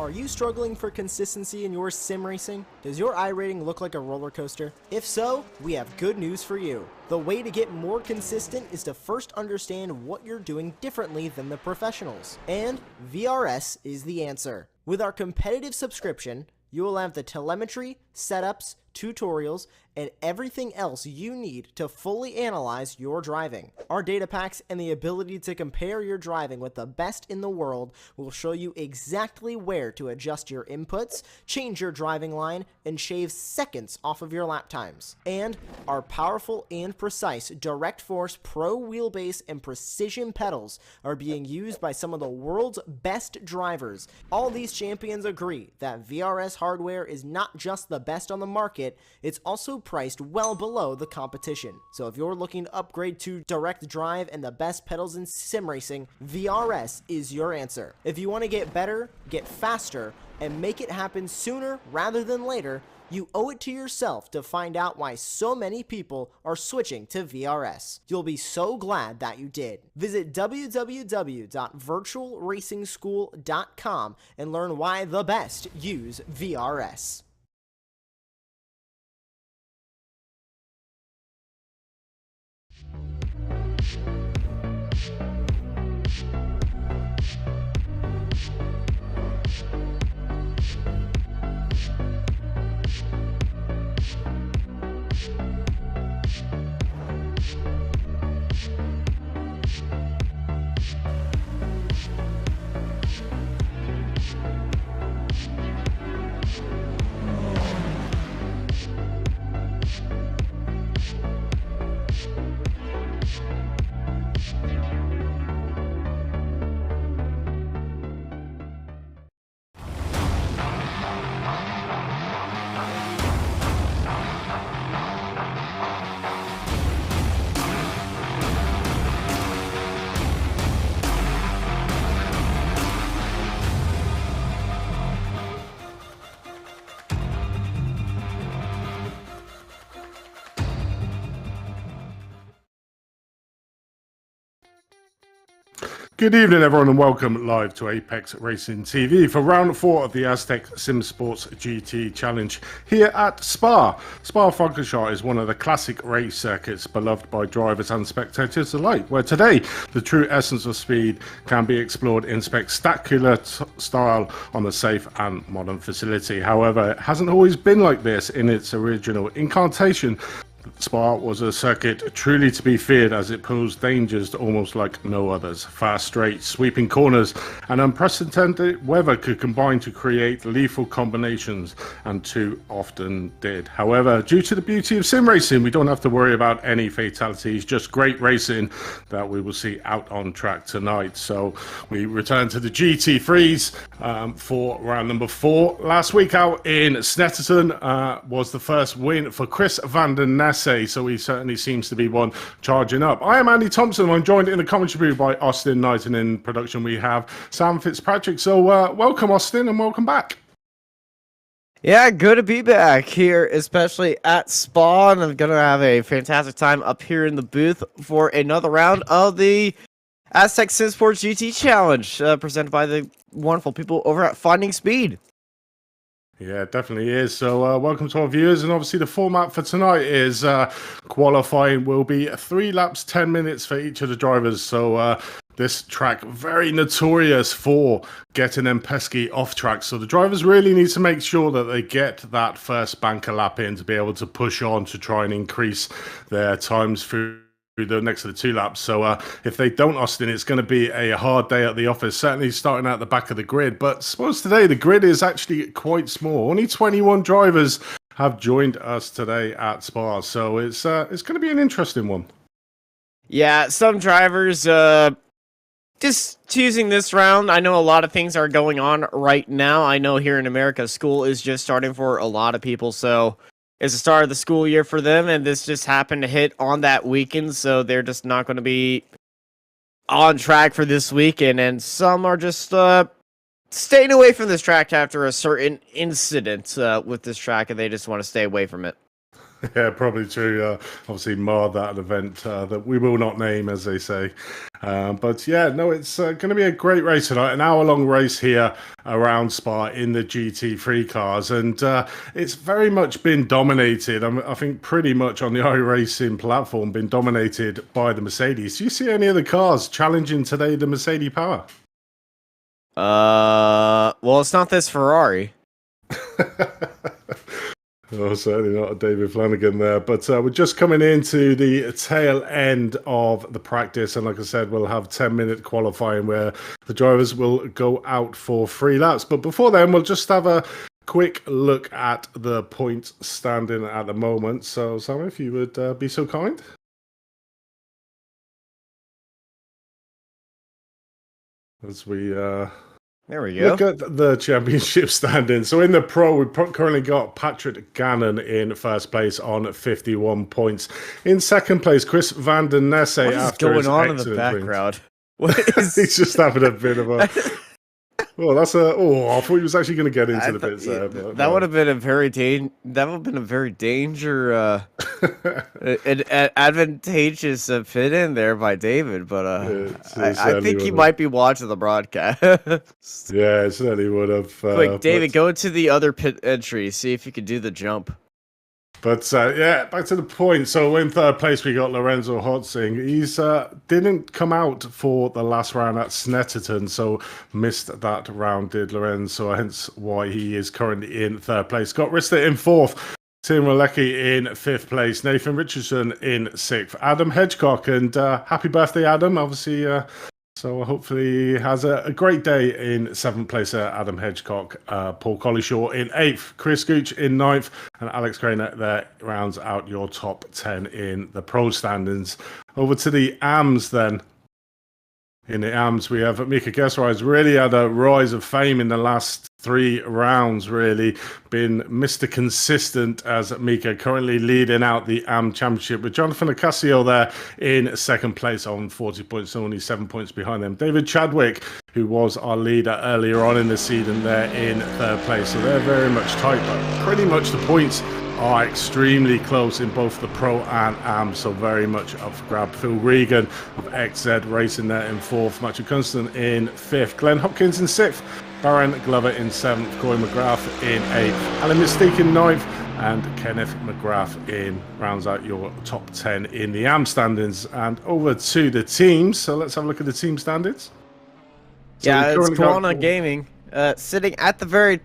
Are you struggling for consistency in your sim racing? Does your iRating look like a roller coaster? If so, we have good news for you. The way to get more consistent is to first understand what you're doing differently than the professionals. And VRS is the answer. With our competitive subscription, you will have the telemetry, setups, tutorials, and everything else you need to fully analyze your driving. Our data packs and the ability to compare your driving with the best in the world will show you exactly where to adjust your inputs, change your driving line, and shave seconds off of your lap times. And our powerful and precise Direct Force Pro wheelbase and precision pedals are being used by some of the world's best drivers. All these champions agree that VRS hardware is not just the best on the market, it's also priced well below the competition. So if you're looking to upgrade to direct drive and the best pedals in sim racing, VRS is your answer. If you want to get better, get faster, and make it happen sooner rather than later, you owe it to yourself to find out why so many people are switching to VRS. You'll be so glad that you did. Visit www.virtualracingschool.com and learn why the best use VRS. Good evening, everyone, and welcome live to Apex Racing TV for round 4 of the Asetek SimSports GT Challenge here at Spa. Francorchamps is one of the classic race circuits beloved by drivers and spectators alike, where today the true essence of speed can be explored in spectacular style on a safe and modern facility. However, it hasn't always been like this in its original incarnation. Spa was a circuit truly to be feared as it posed dangers almost like no others. Fast straights, sweeping corners, and unprecedented weather could combine to create lethal combinations, and too often did. However, due to the beauty of sim racing, we don't have to worry about any fatalities, just great racing that we will see out on track tonight. So we return to the GT3s for round number 4. Last week out in Snetterton was the first win for Chris van der Ness. So he certainly seems to be one charging up. I am Andy Thompson. I'm joined in the commentary booth by Austin Knight, and in production we have Sam Fitzpatrick. So welcome, Austin, and welcome back. Yeah, good to be back here, especially at Spa, and I'm going to have a fantastic time up here in the booth for another round of the Asetek SimSports GT Challenge, presented by the wonderful people over at Finding Speed. Yeah, it definitely is. So welcome to our viewers, and obviously the format for tonight is qualifying will be 3 laps, 10 minutes for each of the drivers. So this track very notorious for getting them pesky off track. So the drivers really need to make sure that they get that first banker lap in to be able to push on to try and increase their times through the next of the 2 laps. So if they don't, Austin, it's going to be a hard day at the office, certainly starting at the back of the grid. But I suppose today the grid is actually quite small. Only 21 drivers have joined us today at Spa, so it's going to be an interesting one. Yeah, some drivers just choosing this round. I know a lot of things are going on right now. I know here in America, school is just starting for a lot of people, so it's the start of the school year for them, and this just happened to hit on that weekend, so they're just not going to be on track for this weekend, and some are just staying away from this track after a certain incident with this track, and they just want to stay away from it. Yeah, probably true. Obviously, marred that event that we will not name, as they say. But yeah, no, it's going to be a great race tonight. An hour-long race here around Spa in the GT3 cars. And it's very much been dominated, I think pretty much on the iRacing platform, been dominated by the Mercedes. Do you see any of the cars challenging today the Mercedes power? Well, it's not this Ferrari. Oh, certainly not a David Flanagan there. But we're just coming into the tail end of the practice. And like I said, we'll have 10-minute qualifying where the drivers will go out for 3 laps. But before then, we'll just have a quick look at the points standing at the moment. So, Sam, if you would be so kind. As we... There we go. Look at the championship standing. So in the Pro, we've currently got Patrick Gannon in first place on 51 points. In second place, Chris van der Ness. What is going on in the background? What is... He's just having a bit of a... Oh, that's a... Oh, I thought he was actually going to get into the bits there. But, that would have been a very advantageous fit in there by David, but I think he might be watching the broadcast. Yeah, it certainly would have. Quick, David, go to the other pit entry, see if you can do the jump. But yeah, back to the point. So in third place, we got Lorenzo Hotzing. He's didn't come out for the last round at Snetterton, so missed that round, did Lorenzo, hence why he is currently in third place. Scott Rister in fourth. Tim Walecki in fifth place. Nathan Richardson in sixth. Adam Hitchcock, and happy birthday, Adam. Obviously, so hopefully he has a great day in seventh place. Adam Hitchcock. Paul Collishaw in eighth. Chris Gooch in ninth. And Alex Craner there rounds out your top 10 in the pro standings. Over to the AMS then. In the AMS, we have Mika Gesser, who's really had a rise of fame in the last 3 rounds, really been Mr. Consistent as Mika, currently leading out the AM Championship with Jonathan Ocasio there in second place on 40 points, only 7 points behind them. David Chadwick, who was our leader earlier on in the season, there in third place. So they're very much tight, but pretty much the points are extremely close in both the Pro and Am, so very much up for grab. Phil Regan of XZ Racing there in 4th, Matthew Kunston in 5th, Glenn Hopkins in 6th, Baron Glover in 7th, Corey McGrath in 8th, Alan Mystique in 9th, and Kenneth McGrath in rounds out your top 10 in the Am standings. And over to the teams, so let's have a look at the team standings. So yeah, it's Kiwana Gaming sitting at the very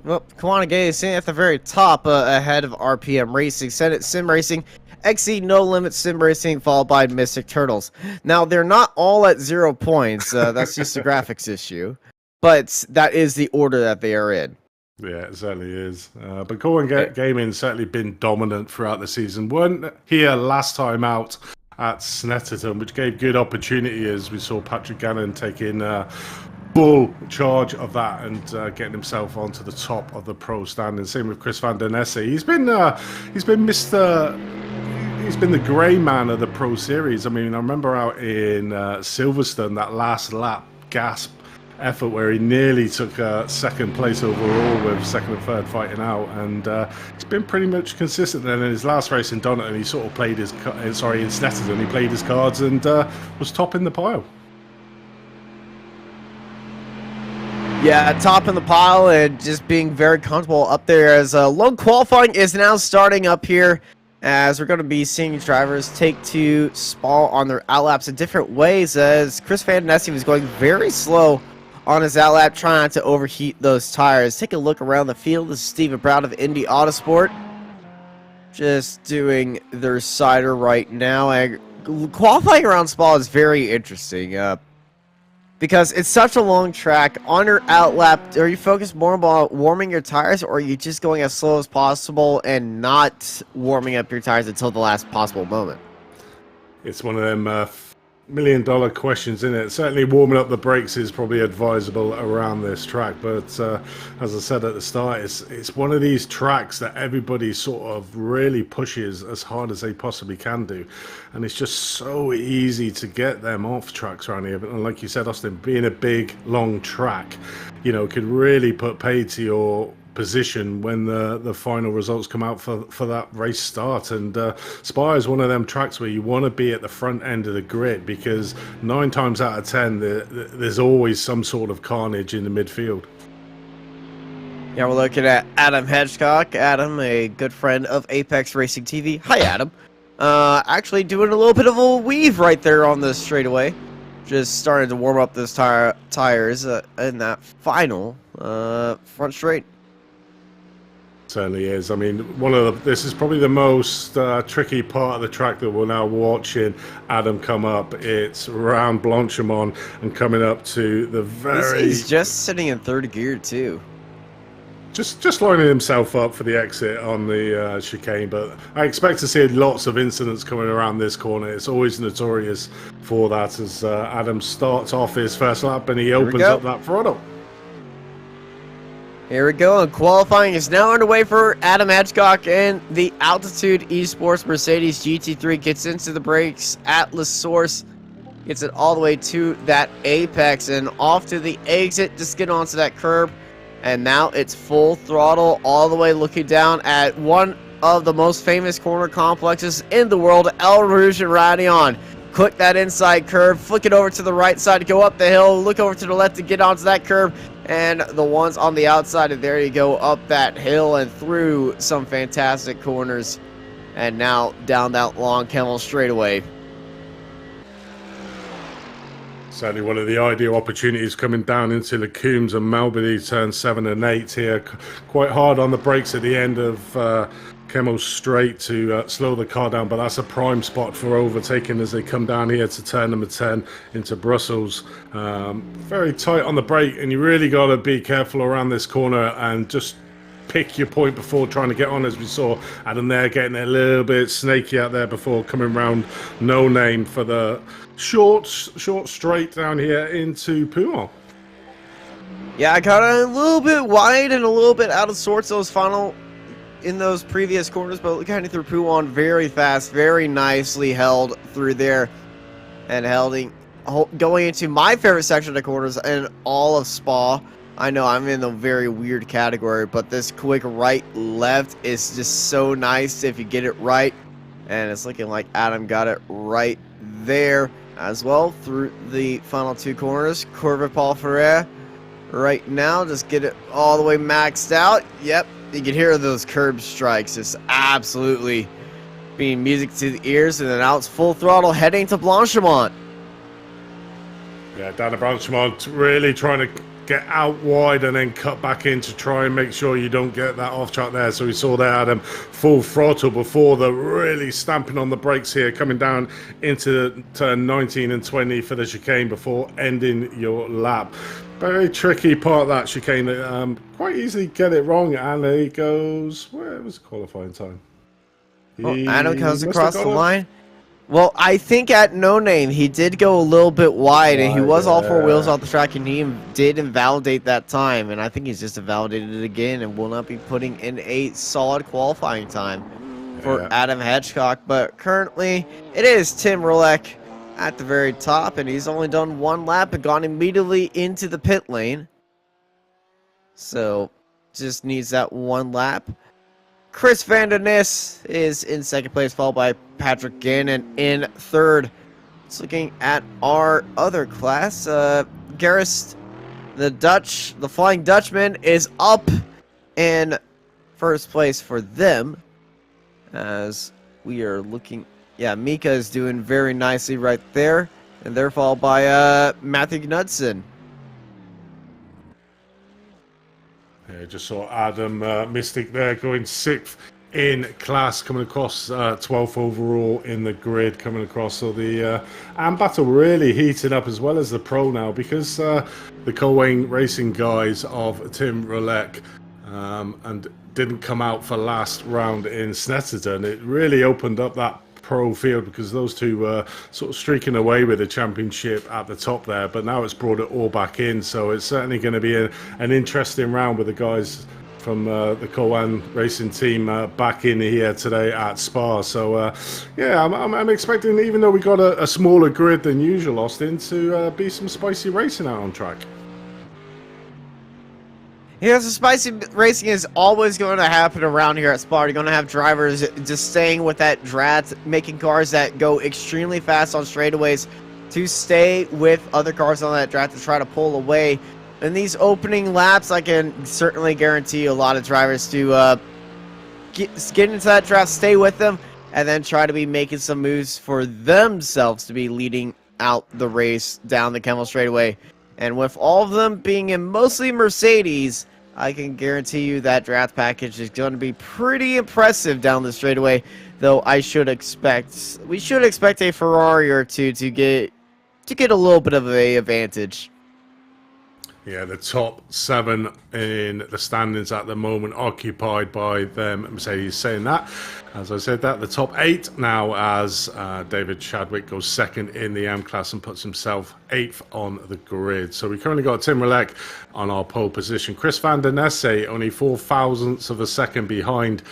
Kiwana Gaming sitting at the very top, ahead of RPM Racing, Senate Sim Racing, XE No Limit Sim Racing, followed by Mystic Turtles. Now they're not all at 0 points. That's just a graphics issue, but that is the order that they are in. Yeah, it certainly is. But Kiwana Gaming's certainly been dominant throughout the season. Weren't here last time out at Snetterton, which gave good opportunity as we saw Patrick Gannon taking full charge of that and getting himself onto the top of the pro standing. Same with Chris Van Der Nesse. He's been the grey man of the pro series. I mean, I remember out in Silverstone, that last lap gasp effort where he nearly took second place overall with second and third fighting out, and he's been pretty much consistent. Then in his last race in Donington, he sort of played his in Snetterton, he played his cards and was top in the pile. Yeah, top in the pile and just being very comfortable up there as lone qualifying is now starting up here, as we're going to be seeing drivers take to Spa on their outlaps in different ways, as Chris Van Nesse was going very slow on his outlap, trying not to overheat those tires. Take a look around the field. This is Stephen Brown of Indy Autosport, just doing their cider right now. And qualifying around Spa is very interesting because it's such a long track. On your outlap, are you focused more about warming your tires, or are you just going as slow as possible and not warming up your tires until the last possible moment? It's one of them million-dollar questions, isn't it? Certainly warming up the brakes is probably advisable around this track, but as I said at the start, it's one of these tracks that everybody sort of really pushes as hard as they possibly can do, and it's just so easy to get them off tracks around here. But like you said, Austin, being a big long track, you know, could really put pay to your position when the final results come out for that race start. And Spa is one of them tracks where you want to be at the front end of the grid, because 9 times out of 10 there's always some sort of carnage in the midfield. Yeah, we're looking at Adam Hitchcock. Adam, a good friend of Apex Racing TV. Hi, Adam. Actually doing a little bit of a weave right there on the straightaway. Just starting to warm up those tires in that final front straight. Certainly is. I mean, this is probably the most tricky part of the track that we're now watching Adam come up. It's around Blanchimont and coming up to the very... He's just sitting in third gear too. Just lining himself up for the exit on the chicane, but I expect to see lots of incidents coming around this corner. It's always notorious for that, as Adam starts off his first lap and he opens up that throttle. Here we go, and qualifying is now underway for Adam Hitchcock, and the Altitude Esports Mercedes GT3 gets into the brakes at La Source, gets it all the way to that apex, and off to the exit, just get onto that curb, and now it's full throttle all the way, looking down at one of the most famous corner complexes in the world, El Rouge and Radion. Click that inside curve, flick it over to the right side to go up the hill, look over to the left to get onto that curve, and the ones on the outside, and there you go, up that hill and through some fantastic corners, and now down that long Camel straightaway. Certainly one of the ideal opportunities coming down into the Coombs and Melbourne turn 7 and 8 here. Quite hard on the brakes at the end of Camel Straight to slow the car down, but that's a prime spot for overtaking as they come down here to turn number 10 into Brussels. Very tight on the brake, and you really got to be careful around this corner and just pick your point before trying to get on, as we saw Adam there getting a little bit snaky out there before coming round No Name for the short straight down here into Puma. Yeah, I got a little bit wide and a little bit out of sorts in those previous corners, but kind of through Pouan very fast, very nicely held through there, and going into my favorite section of the corners in all of Spa, I know I'm in a very weird category, but this quick right left is just so nice if you get it right. And it's looking like Adam got it right there as well through the final two corners. Corvette Paul Ferrer right now, just get it all the way maxed out. Yep, you can hear those curb strikes just absolutely being music to the ears. And then out it's full throttle heading to Blanchimont. Yeah, down to Blanchimont, really trying to get out wide and then cut back in to try and make sure you don't get that off track there. So we saw there Adam full throttle before the really stamping on the brakes here, coming down into turn 19 and 20 for the chicane before ending your lap. Very tricky part of that chicane that quite easily get it wrong, and there he goes. Where was the qualifying time? Well, Adam comes across the line. Well, I think at No Name, he did go a little bit wide, and he was all four wheels off the track, and he did invalidate that time. And I think he's just invalidated it again and will not be putting in a solid qualifying time for Adam Hitchcock. But currently, it is Tim Rolek at the very top, and he's only done one lap and gone immediately into the pit lane. So, just needs that one lap. Chris Van der Nis is in second place, followed by Patrick Gannon in third. Just looking at our other class, Garrist, the Flying Dutchman, is up in first place for them. As we are looking, yeah, Mika is doing very nicely right there, and they're followed by Matthew Knudsen. Yeah, just saw Adam Mystic there going 6th in class, coming across 12th overall in the grid, coming across. So the AM battle really heating up, as well as the pro now, because the Colwayne Racing guys of Tim Rolek and didn't come out for last round in Snetterton. It really opened up that pro field, because those two were sort of streaking away with the championship at the top there, but now it's brought it all back in. So it's certainly going to be an interesting round with the guys from the Colwayne Racing team back in here today at Spa. So yeah, I'm expecting, even though we got a smaller grid than usual, Austin, to be some spicy racing out on track. Yeah, so spicy racing is always going to happen around here at Spa. You're going to have drivers just staying with that draft, making cars that go extremely fast on straightaways to stay with other cars on that draft to try to pull away. In these opening laps, I can certainly guarantee a lot of drivers to get into that draft, stay with them, and then try to be making some moves for themselves to be leading out the race down the Kemmel straightaway. And with all of them being in mostly Mercedes, I can guarantee you that draft package is going to be pretty impressive down the straightaway. Though we should expect a Ferrari or two to get a little bit of a advantage. Yeah, the top 7 in the standings at the moment occupied by them. Mercedes saying that. As I said that, the top 8 now, as David Chadwick goes second in the AM class and puts himself 8th on the grid. So we currently got Tim Rolek on our pole position. Chris Van der Nesse only 4 thousandths of a second behind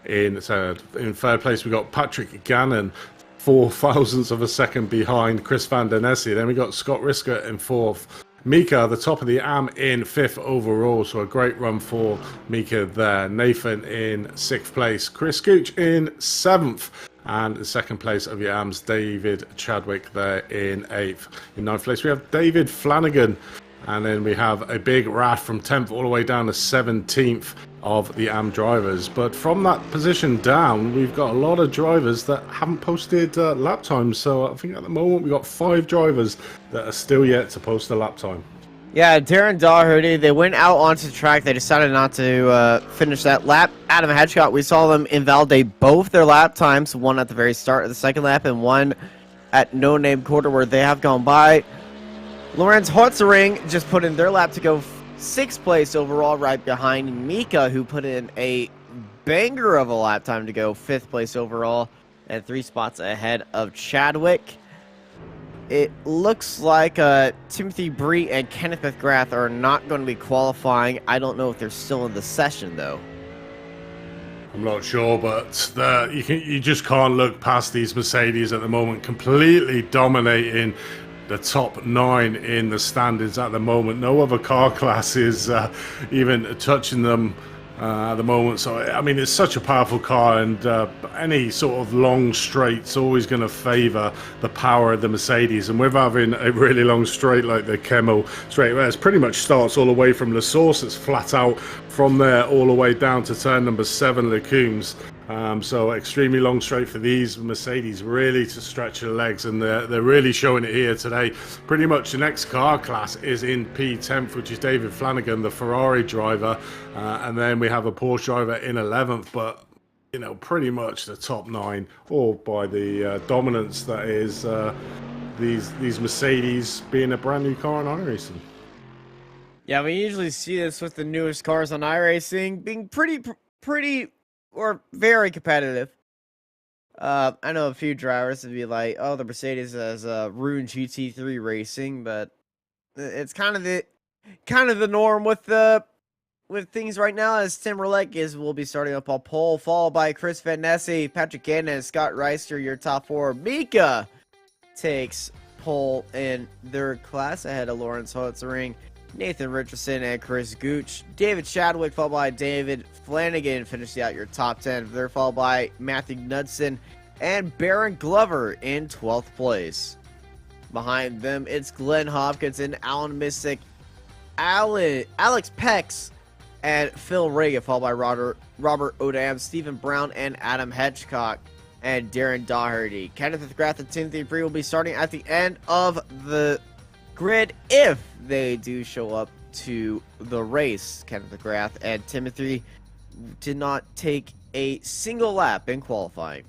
in third. In third place, we got Patrick Gannon, 4 thousandths of a second behind Chris Van der Nesse. Then we got Scott Risker in 4th. Mika, the top of the AM, in 5th overall, so a great run for Mika there. Nathan in 6th place. Chris Gooch in 7th. And in 2nd place of your AMs, David Chadwick there in 8th. In 9th place, we have David Flanagan. And then we have a big raft from 10th all the way down to 17th of the AM drivers. But from that position down, we've got a lot of drivers that haven't posted lap times. So I think at the moment we've got 5 drivers that are still yet to post a lap time. Yeah, Darren Daugherty, they went out onto the track. They decided not to finish that lap. Adam Hitchcock, we saw them invalidate both their lap times, one at the very start of the second lap and one at No Name Quarter where they have gone by. Lorenz Hotzering just put in their lap to go 6th place overall, right behind Mika, who put in a banger of a lap time to go 5th place overall and 3 spots ahead of Chadwick. It looks like Timothy Bree and Kenneth McGrath are not going to be qualifying. I don't know if they're still in the session, though. I'm not sure, but you just can't look past these Mercedes at the moment, completely dominating the top 9 in the standings at the moment. No other car class is even touching them at the moment. So I mean, it's such a powerful car, and any sort of long straight's always going to favor the power of the Mercedes. And with having a really long straight like the Kemmel straight, where it pretty much starts all the way from La Source, it's flat out from there all the way down to turn number 7, Lecombs. So extremely long straight for these Mercedes, really to stretch their legs, and they're really showing it here today. Pretty much the next car class is in P10th, which is David Flanagan, the Ferrari driver, and then we have a Porsche driver in 11th. But you know, pretty much the top 9, all by the dominance that is these Mercedes being a brand new car on iRacing. Yeah, we usually see this with the newest cars on iRacing being pretty or very competitive. I know a few drivers would be like, "Oh, the Mercedes has ruined GT3 racing," but it's kind of the norm with things right now. As Tim Roulette will be starting up on pole, followed by Chris Van Nesse, Patrick Gannon, Scott Reister, your top 4. Mika takes pole in their class ahead of Lawrence Holtzering, Nathan Richardson, and Chris Gooch. David Chadwick, followed by David Flanagan, finishing out your top 10. They're followed by Matthew Knudsen and Baron Glover in 12th place. Behind them, it's Glenn Hopkins and Alan Missick, Alex Pex, and Phil Reagan, followed by Robert Odam, Stephen Brown, and Adam Hitchcock, and Darren Doherty. Kenneth McGrath and Timothy Bree will be starting at the end of the grid if they do show up to the race. Kenneth McGrath and Timothy did not take a single lap in qualifying.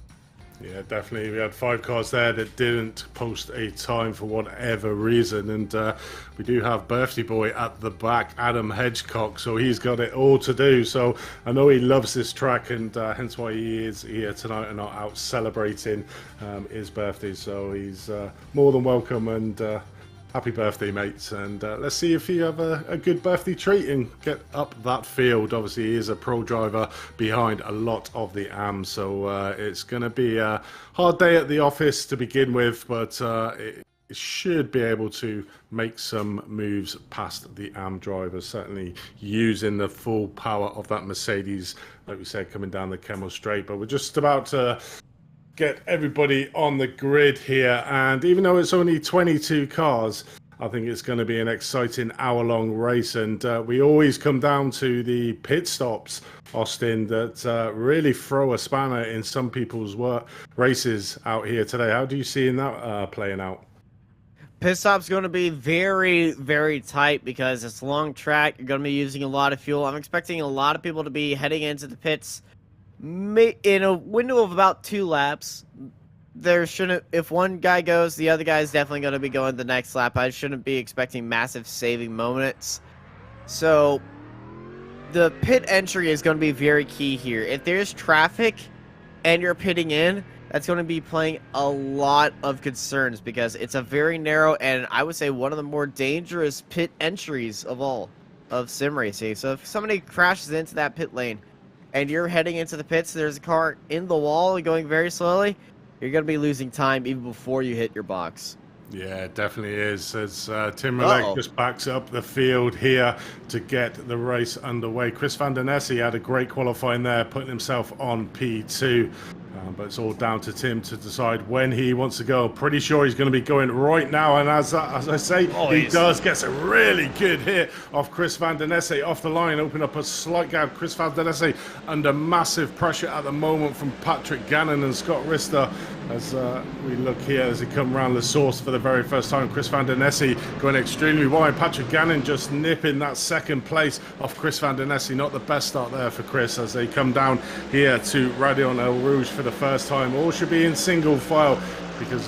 Yeah, definitely. We had 5 cars there that didn't post a time for whatever reason, and we do have birthday boy at the back, Adam Hedgecock, so he's got it all to do. So I know he loves this track, and hence why he is here tonight and not out celebrating his birthday. So he's more than welcome, and happy birthday, mates. And let's see if you have a good birthday treat and get up that field. Obviously, he is a pro driver behind a lot of the AM, so it's going to be a hard day at the office to begin with, but it should be able to make some moves past the AM drivers, certainly using the full power of that Mercedes, like we said, coming down the Kemmel Straight. But we're just about to get everybody on the grid here, and even though it's only 22 cars, I think it's going to be an exciting hour-long race. And we always come down to the pit stops, Austin, that really throw a spanner in some people's races out here today. How do you see that playing out? Pit stop's going to be very, very tight because it's a long track. You're going to be using a lot of fuel. I'm expecting a lot of people to be heading into the pits in a window of about 2 laps. There shouldn't, if one guy goes, the other guy is definitely going to be going the next lap. I shouldn't be expecting massive saving moments. So the pit entry is going to be very key here. If there's traffic and you're pitting in, that's going to be playing a lot of concerns because it's a very narrow and I would say one of the more dangerous pit entries of all of sim racing. So if somebody crashes into that pit lane and you're heading into the pits, there's a car in the wall and going very slowly, you're going to be losing time even before you hit your box. Yeah, it definitely is. As Tim Roulette just backs up the field here to get the race underway. Chris Van Der Nesse had a great qualifying there, putting himself on P2. But it's all down to Tim to decide when he wants to go. Pretty sure he's going to be going right now. And as I say, he does. Gets a really good hit off Chris Van Der Nesse off the line. Open up a slight gap. Chris Van Der Nesse under massive pressure at the moment from Patrick Gannon and Scott Rister. As we look here as he come around the source for the very first time. Chris Van Der Nesse going extremely wide. Patrick Gannon just nipping that second place off Chris Van Der Nesse. Not the best start there for Chris as they come down here to Radion El Rouge for the first time. All should be in single file because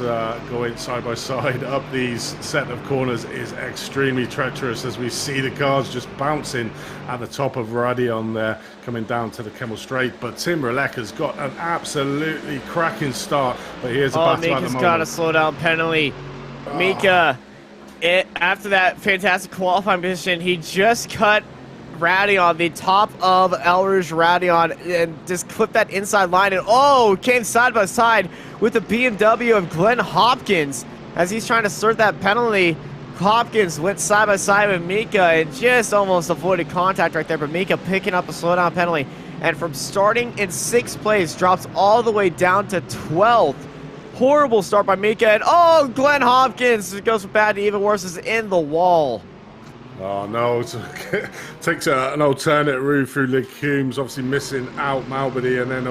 going side by side up these set of corners is extremely treacherous as we see the cars just bouncing at the top of Radion there coming down to the Kemmel Straight. But Tim Roulette has got an absolutely cracking start, but here's a battle at the moment. Mika's got a slow down penalty. Mika, after that fantastic qualifying position, he just cut Radion, the top of El Rouge Radion, and just clipped that inside line, and came side by side with the BMW of Glenn Hopkins as he's trying to serve that penalty. Hopkins went side by side with Mika and just almost avoided contact right there, but Mika picking up a slowdown penalty. And from starting in 6th place, drops all the way down to 12th. Horrible start by Mika, and oh, Glenn Hopkins goes from bad to even worse, is in the wall. Oh no, takes an alternate route through Legumes, obviously missing out Malbody, and then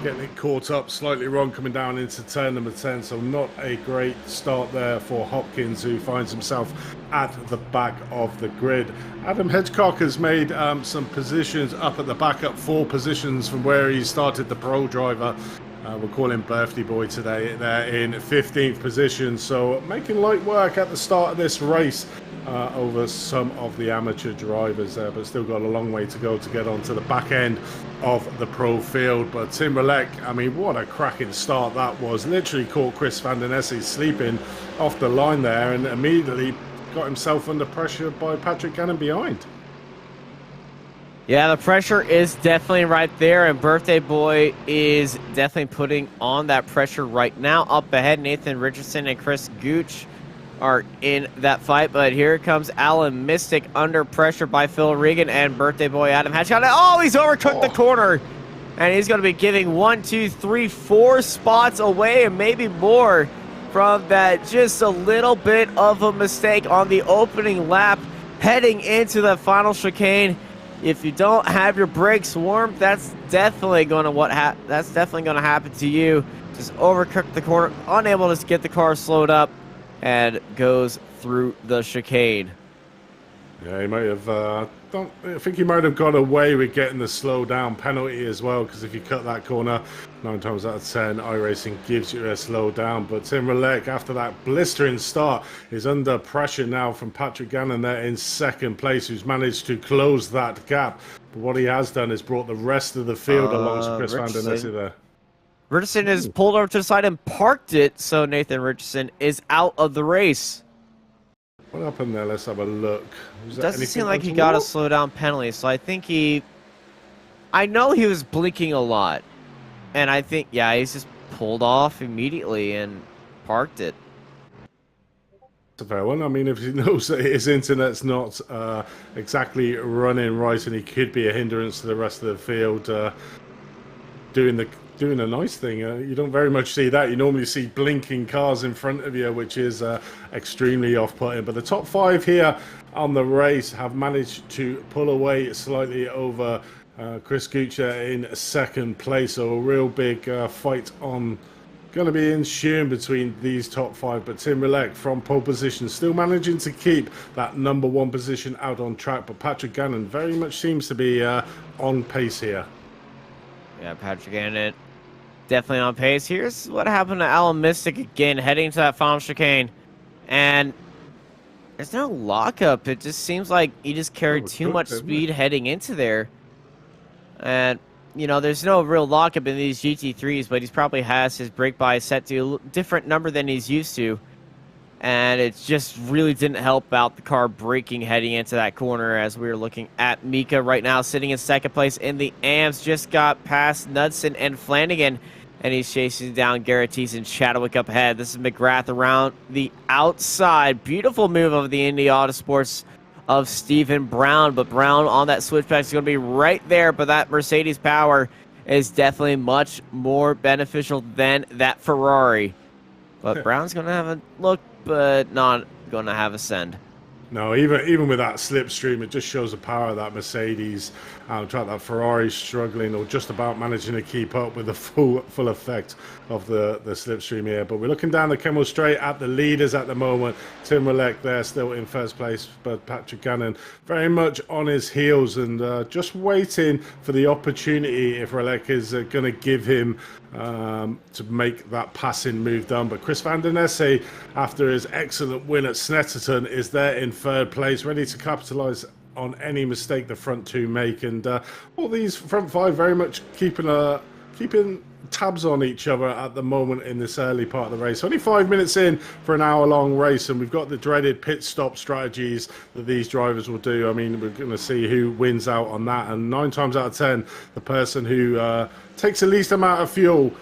getting it caught up slightly wrong coming down into turn number 10. So not a great start there for Hopkins, who finds himself at the back of the grid. Adam Hitchcock has made some positions up at the back, up 4 positions from where he started the pro driver. We'll call him Birthday Boy today. They're in 15th position, so making light work at the start of this race over some of the amateur drivers there, but still got a long way to go to get onto the back end of the pro field. But Tim Rolek, I mean, what a cracking start that was. Literally caught Chris Van Den Nesse sleeping off the line there and immediately got himself under pressure by Patrick Gannon behind. Yeah, the pressure is definitely right there, and Birthday Boy is definitely putting on that pressure right now. Up ahead, Nathan Richardson and Chris Gooch are in that fight, but here comes Alan Mystic under pressure by Phil Regan and Birthday Boy Adam Hitchcock. Oh, he's overcooked the corner, and he's going to be giving 1, 2, 3, 4 spots away, and maybe more from that. Just a little bit of a mistake on the opening lap, heading into the final chicane. If you don't have your brakes warm, that's definitely going to happen to you. Just overcooked the corner, unable to get the car slowed up, and goes through the chicane. Yeah, he might have. I think he might have got away with getting the slow down penalty as well, because if you cut that corner, 9 times out of 10, iRacing gives you a slow down. But Tim Rolek, after that blistering start, is under pressure now from Patrick Gannon there in 2nd place, who's managed to close that gap. But what he has done is brought the rest of the field along Chris Van Den Nesse there. Richardson is pulled over to the side and parked it, so Nathan Richardson is out of the race. What happened there? Let's have a look. Doesn't seem like he got a slow down penalty, so I think I know he was blinking a lot, and I think, yeah, he's just pulled off immediately and parked it. That's a fair one. I mean, if he knows that his internet's not exactly running right and he could be a hindrance to the rest of the field, doing a nice thing. You don't very much see that. You normally see blinking cars in front of you, which is extremely off-putting. But the top 5 here on the race have managed to pull away slightly over Chris Guccia in 2nd place. So a real big fight on going to be ensuing between these top 5. But Tim Rolek from pole position still managing to keep that number 1 position out on track. But Patrick Gannon very much seems to be on pace here. Yeah, Patrick Gannon definitely on pace. Here's what happened to Alan Mystic again, heading to that final chicane. And there's no lockup. It just seems like he just carried too much speed heading into there. And, you know, there's no real lockup in these GT3s, but he probably has his brake bias set to a different number than he's used to. And it just really didn't help out the car braking heading into that corner, as we were looking at Mika right now sitting in 2nd place in the AMS. Just got past Knudsen and Flanagan, and he's chasing down Garrettese and Chadwick up ahead. This is McGrath around the outside. Beautiful move of the Indy Autosports of Stephen Brown, but Brown on that switchback is going to be right there, but that Mercedes power is definitely much more beneficial than that Ferrari. But Brown's going to have a look, but not going to have a send. No, even with that slipstream, it just shows the power of that Mercedes. Track that Ferrari's struggling or just about managing to keep up with the full effect of the slipstream here. But we're looking down the Kemmel Straight at the leaders at the moment. Tim Rolek there still in 1st place, but Patrick Gannon very much on his heels and just waiting for the opportunity if Rolek is going to give him to make that passing move done. But Chris Van Den Nesse, after his excellent win at Snetterton, is there in 3rd place, ready to capitalise on any mistake the front 2 make. And all these front 5 very much keeping tabs on each other at the moment in this early part of the race. Only 5 minutes in for an hour-long race, and we've got the dreaded pit stop strategies that these drivers will do. I mean, we're going to see who wins out on that, and 9 times out of 10, the person who takes the least amount of fuel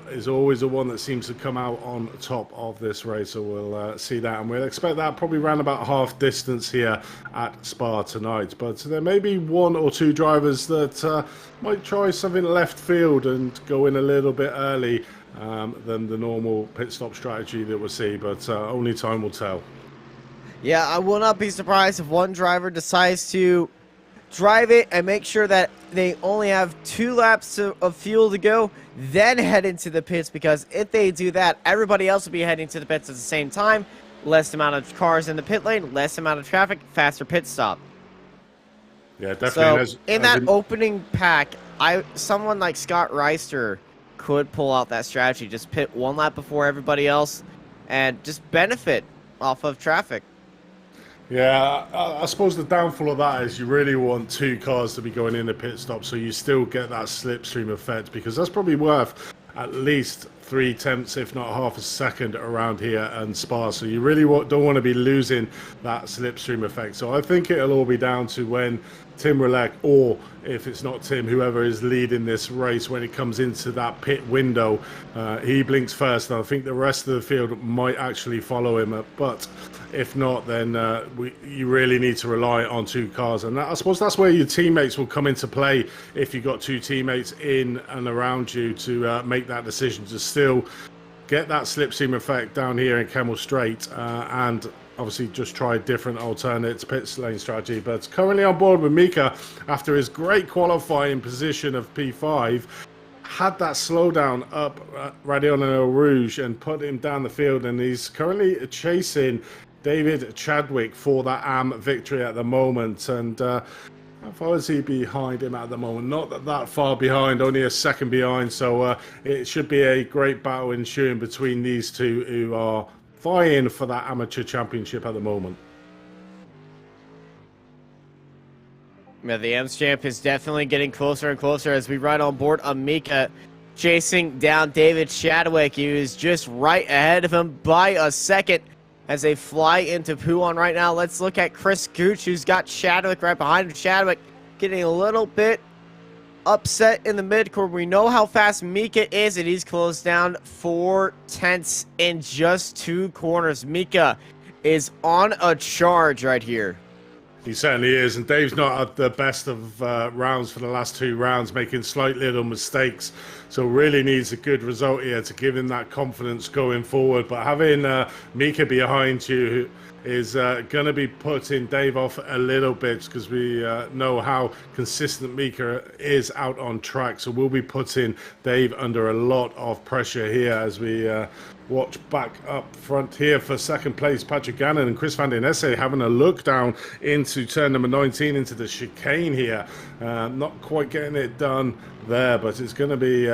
is always the one that seems to come out on top of this race. So we'll see that, and we'll expect that probably around about half distance here at Spa tonight. But there may be one or two drivers that might try something left field and go in a little bit early than the normal pit stop strategy that we'll see, but only time will tell. Yeah, I will not be surprised if one driver decides to drive it and make sure that they only have 2 laps of fuel to go, then head into the pits, because if they do that, everybody else will be heading to the pits at the same time. Less amount of cars in the pit lane, less amount of traffic, faster pit stop. Yeah, definitely. So in that opening pack, someone like Scott Reister could pull out that strategy. Just pit 1 lap before everybody else and just benefit off of traffic. Yeah, I suppose the downfall of that is you really want 2 cars to be going in the pit stop, so you still get that slipstream effect, because that's probably worth at least 3/10, if not half a second around here and Spa. So you really don't want to be losing that slipstream effect. So I think it'll all be down to when Tim Rolek, or if it's not Tim, whoever is leading this race, when it comes into that pit window, he blinks first, and I think the rest of the field might actually follow him. But if not, then you really need to rely on 2 cars, and I suppose that's where your teammates will come into play. If you've got 2 teammates in and around you to make that decision to still get that slipstream effect down here in Kemmel Straight, and obviously just try different alternate pit lane strategy. But currently on board with Mika after his great qualifying position of P5, had that slowdown up Radion and Eau Rouge and put him down the field, and he's currently chasing David Chadwick for that AM victory at the moment. And how far is he behind him at the moment? Not that far behind, only a second behind. So it should be a great battle ensuing between these two, who are vying for that amateur championship at the moment. Yeah, the AMS champ is definitely getting closer and closer as we ride on board Amika, chasing down David Chadwick. He is just right ahead of him by a second as they fly into Puon right now. Let's look at Chris Gooch, who's got Chadwick right behind him. Chadwick getting a little bit upset in the mid-court. We know how fast Mika is, and he's closed down 4/10 in just 2 corners. Mika is on a charge right here. He certainly is, and Dave's not at the best of rounds for the last 2 rounds, making slight little mistakes. So really needs a good result here to give him that confidence going forward. But having Mika behind you is going to be putting Dave off a little bit, because we know how consistent Mika is out on track. So we'll be putting Dave under a lot of pressure here as we watch back up front here for second place. Patrick Gannon and Chris Van Den Esse having a look down into turn number 19 into the chicane here. Not quite getting it done there, but it's going to be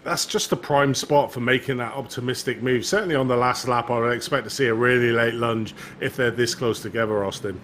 that's just the prime spot for making that optimistic move. Certainly on the last lap, I would expect to see a really late lunge if they're this close together, Austin.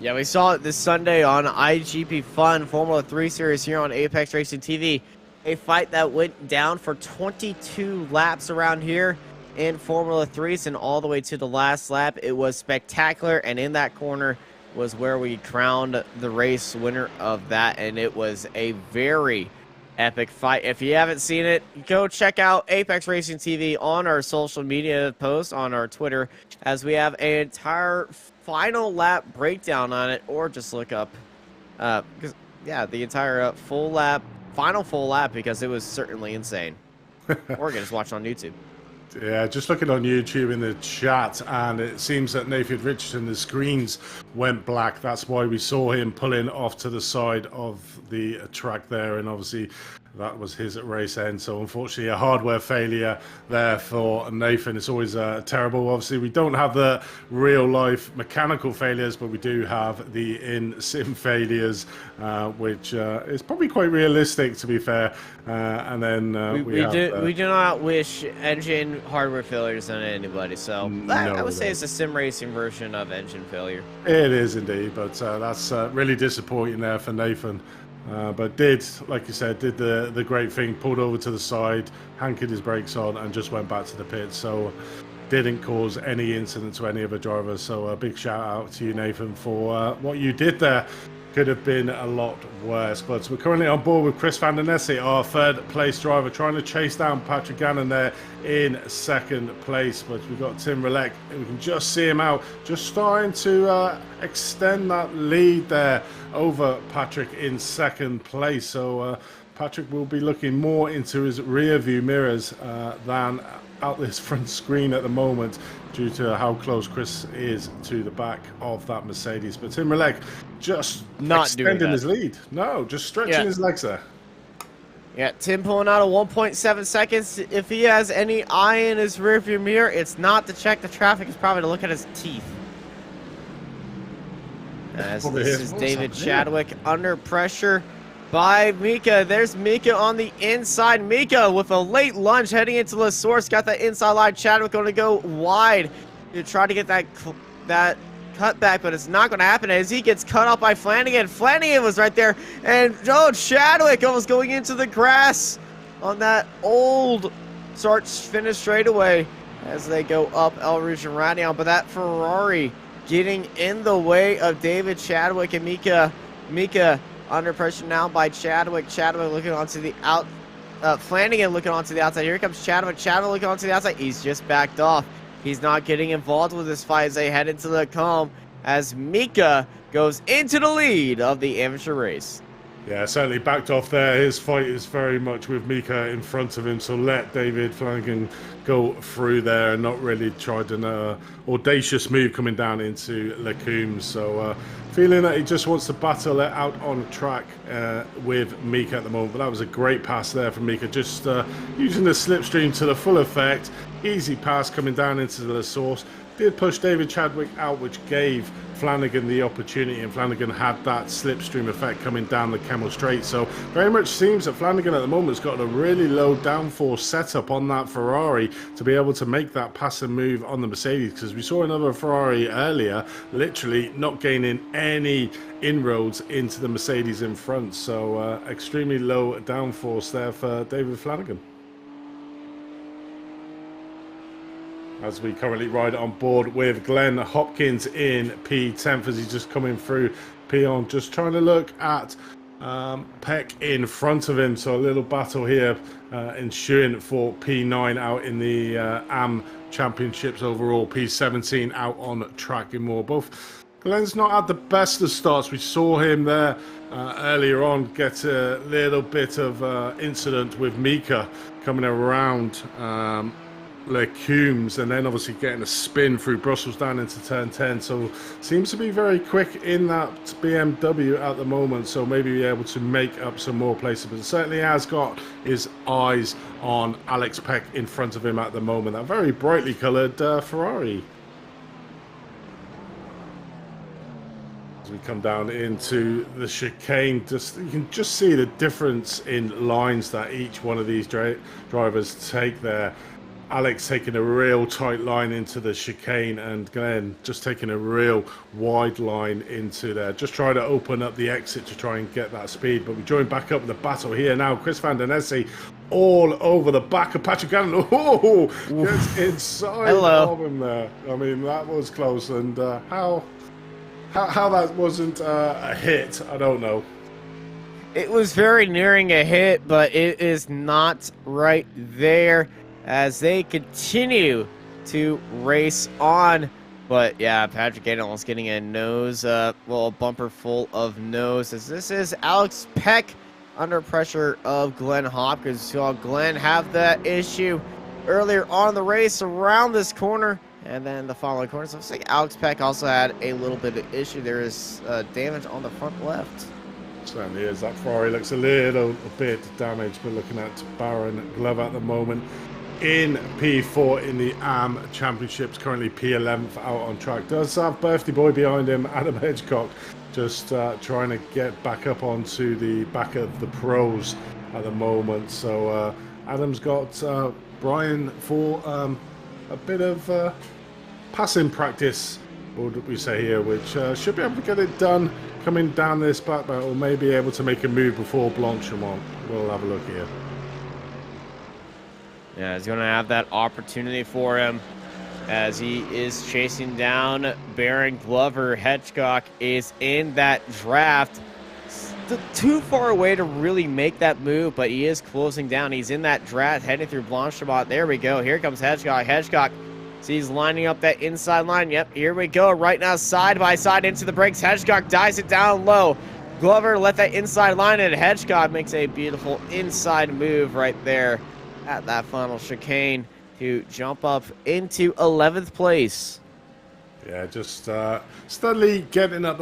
Yeah, we saw it this Sunday on IGP Fun Formula 3 Series here on Apex Racing TV. A fight that went down for 22 laps around here in Formula 3s, and all the way to the last lap. It was spectacular, and in that corner was where we crowned the race winner of that, and it was a very epic fight. If you haven't seen it, go check out Apex Racing TV on our social media posts on our Twitter, as we have an entire final lap breakdown on it, or just look up because the entire final full lap, because it was certainly insane. Or just watch on YouTube. Yeah, just looking on YouTube in the chat, and it seems that Nathan Richardson, the screens went black. That's why we saw him pulling off to the side of the track there, and obviously that was his race end. So unfortunately a hardware failure there for Nathan. It's always terrible. Obviously we don't have the real life mechanical failures, but we do have the in-sim failures, which is probably quite realistic, to be fair. And then we do not wish engine hardware failures on anybody, so I would say it's a sim racing version of engine failure. It is indeed, but that's really disappointing there for Nathan. But did, like you said, did the great thing, pulled over to the side, hankered his brakes on, and just went back to the pit. So didn't cause any incident to any of the drivers. So a big shout out to you, Nathan, for what you did there. Could have been a lot worse. But we're currently on board with Chris van der Nesse, our third place driver, trying to chase down Patrick Gannon there in second place. But we've got Tim Relek, we can just see him out, just starting to extend that lead there over Patrick in second place. So Patrick will be looking more into his rear view mirrors than out this front screen at the moment, due to how close Chris is to the back of that Mercedes. But Tim Relek just not extending his lead. No, just stretching his legs there. Yeah, Tim pulling out of 1.7 seconds. If he has any eye in his rearview mirror, it's not to check the traffic, it's probably to look at his teeth. As this is David Chadwick under pressure by Mika. There's Mika on the inside. Mika with a late lunge heading into the source. Got that inside line. Chadwick going to go wide to try to get that cutback, but it's not going to happen as he gets cut off by Flanagan. Flanagan was right there, and Chadwick almost going into the grass on that old start-finish straightaway as they go up El Rouge and Radion. But that Ferrari getting in the way of David Chadwick and Mika. Mika under pressure now by Chadwick. Chadwick looking onto the out. Flanagan looking onto the outside. Here comes Chadwick. Chadwick looking onto the outside. He's just backed off. He's not getting involved with this fight as they head into the calm as Mika goes into the lead of the amateur race. Yeah, certainly backed off there. His fight is very much with Mika in front of him, so let David Flanagan go through there and not really tried an audacious move coming down into Lecombe. So feeling that he just wants to battle it out on track with Mika at the moment. But that was a great pass there from Mika, just using the slipstream to the full effect. Easy pass coming down into the source. Did push David Chadwick out, which gave Flanagan the opportunity, and Flanagan had that slipstream effect coming down the Camel Straight. So very much seems that Flanagan at the moment has got a really low downforce setup on that Ferrari to be able to make that pass and move on the Mercedes, because we saw another Ferrari earlier literally not gaining any inroads into the Mercedes in front. So extremely low downforce there for David Flanagan. As we currently ride on board with Glenn Hopkins in P10th as he's just coming through P1, just trying to look at Peck in front of him. So a little battle here ensuing for P9 out in the AM Championships overall. P17 out on track in more. Both Glenn's not had the best of starts. We saw him there earlier on get a little bit of incident with Mika coming around Lecombes, and then obviously getting a spin through Brussels down into turn 10. So seems to be very quick in that BMW at the moment, so maybe be able to make up some more places, but certainly has got his eyes on Alex Peck in front of him at the moment. That very brightly coloured Ferrari. As we come down into the chicane, you can just see the difference in lines that each one of these drivers take there. Alex taking a real tight line into the chicane, and Glenn just taking a real wide line into there. Just trying to open up the exit to try and get that speed. But we join back up the battle here now. Chris van der Nesse all over the back of Patrick Gannon. Oh, gets inside of him there. I mean, that was close. And how that wasn't a hit, I don't know. It was very nearing a hit, but it is not right there as they continue to race on. But yeah, Patrick Gannon almost getting a nose, a bumper full of nose, as this is Alex Peck under pressure of Glenn Hopkins. Saw Glenn have that issue earlier on in the race around this corner, and then the following corner. So it looks like Alex Peck also had a little bit of issue. There is damage on the front left. Certainly is. That Ferrari looks a little bit damaged. We're looking at Baron Glove at the moment in P4 in the AM Championships, currently P11th out on track. Does have birthday boy behind him, Adam Hitchcock, just trying to get back up onto the back of the pros at the moment. So Adam's got Brian for a bit of passing practice, would we say here, which should be able to get it done coming down this back battle, or maybe able to make a move before Blanchimont. We'll have a look here. Yeah, he's going to have that opportunity for him as he is chasing down Baron Glover. Hitchcock is in that draft. Too far away to really make that move, but he is closing down. He's in that draft, heading through Blanchemont. There we go. Here comes Hitchcock. Hitchcock sees lining up that inside line. Yep, here we go. Right now, side by side into the brakes. Hitchcock dives it down low. Glover let that inside line in. Hitchcock makes a beautiful inside move right there at that final chicane to jump up into 11th place. Yeah, just steadily getting up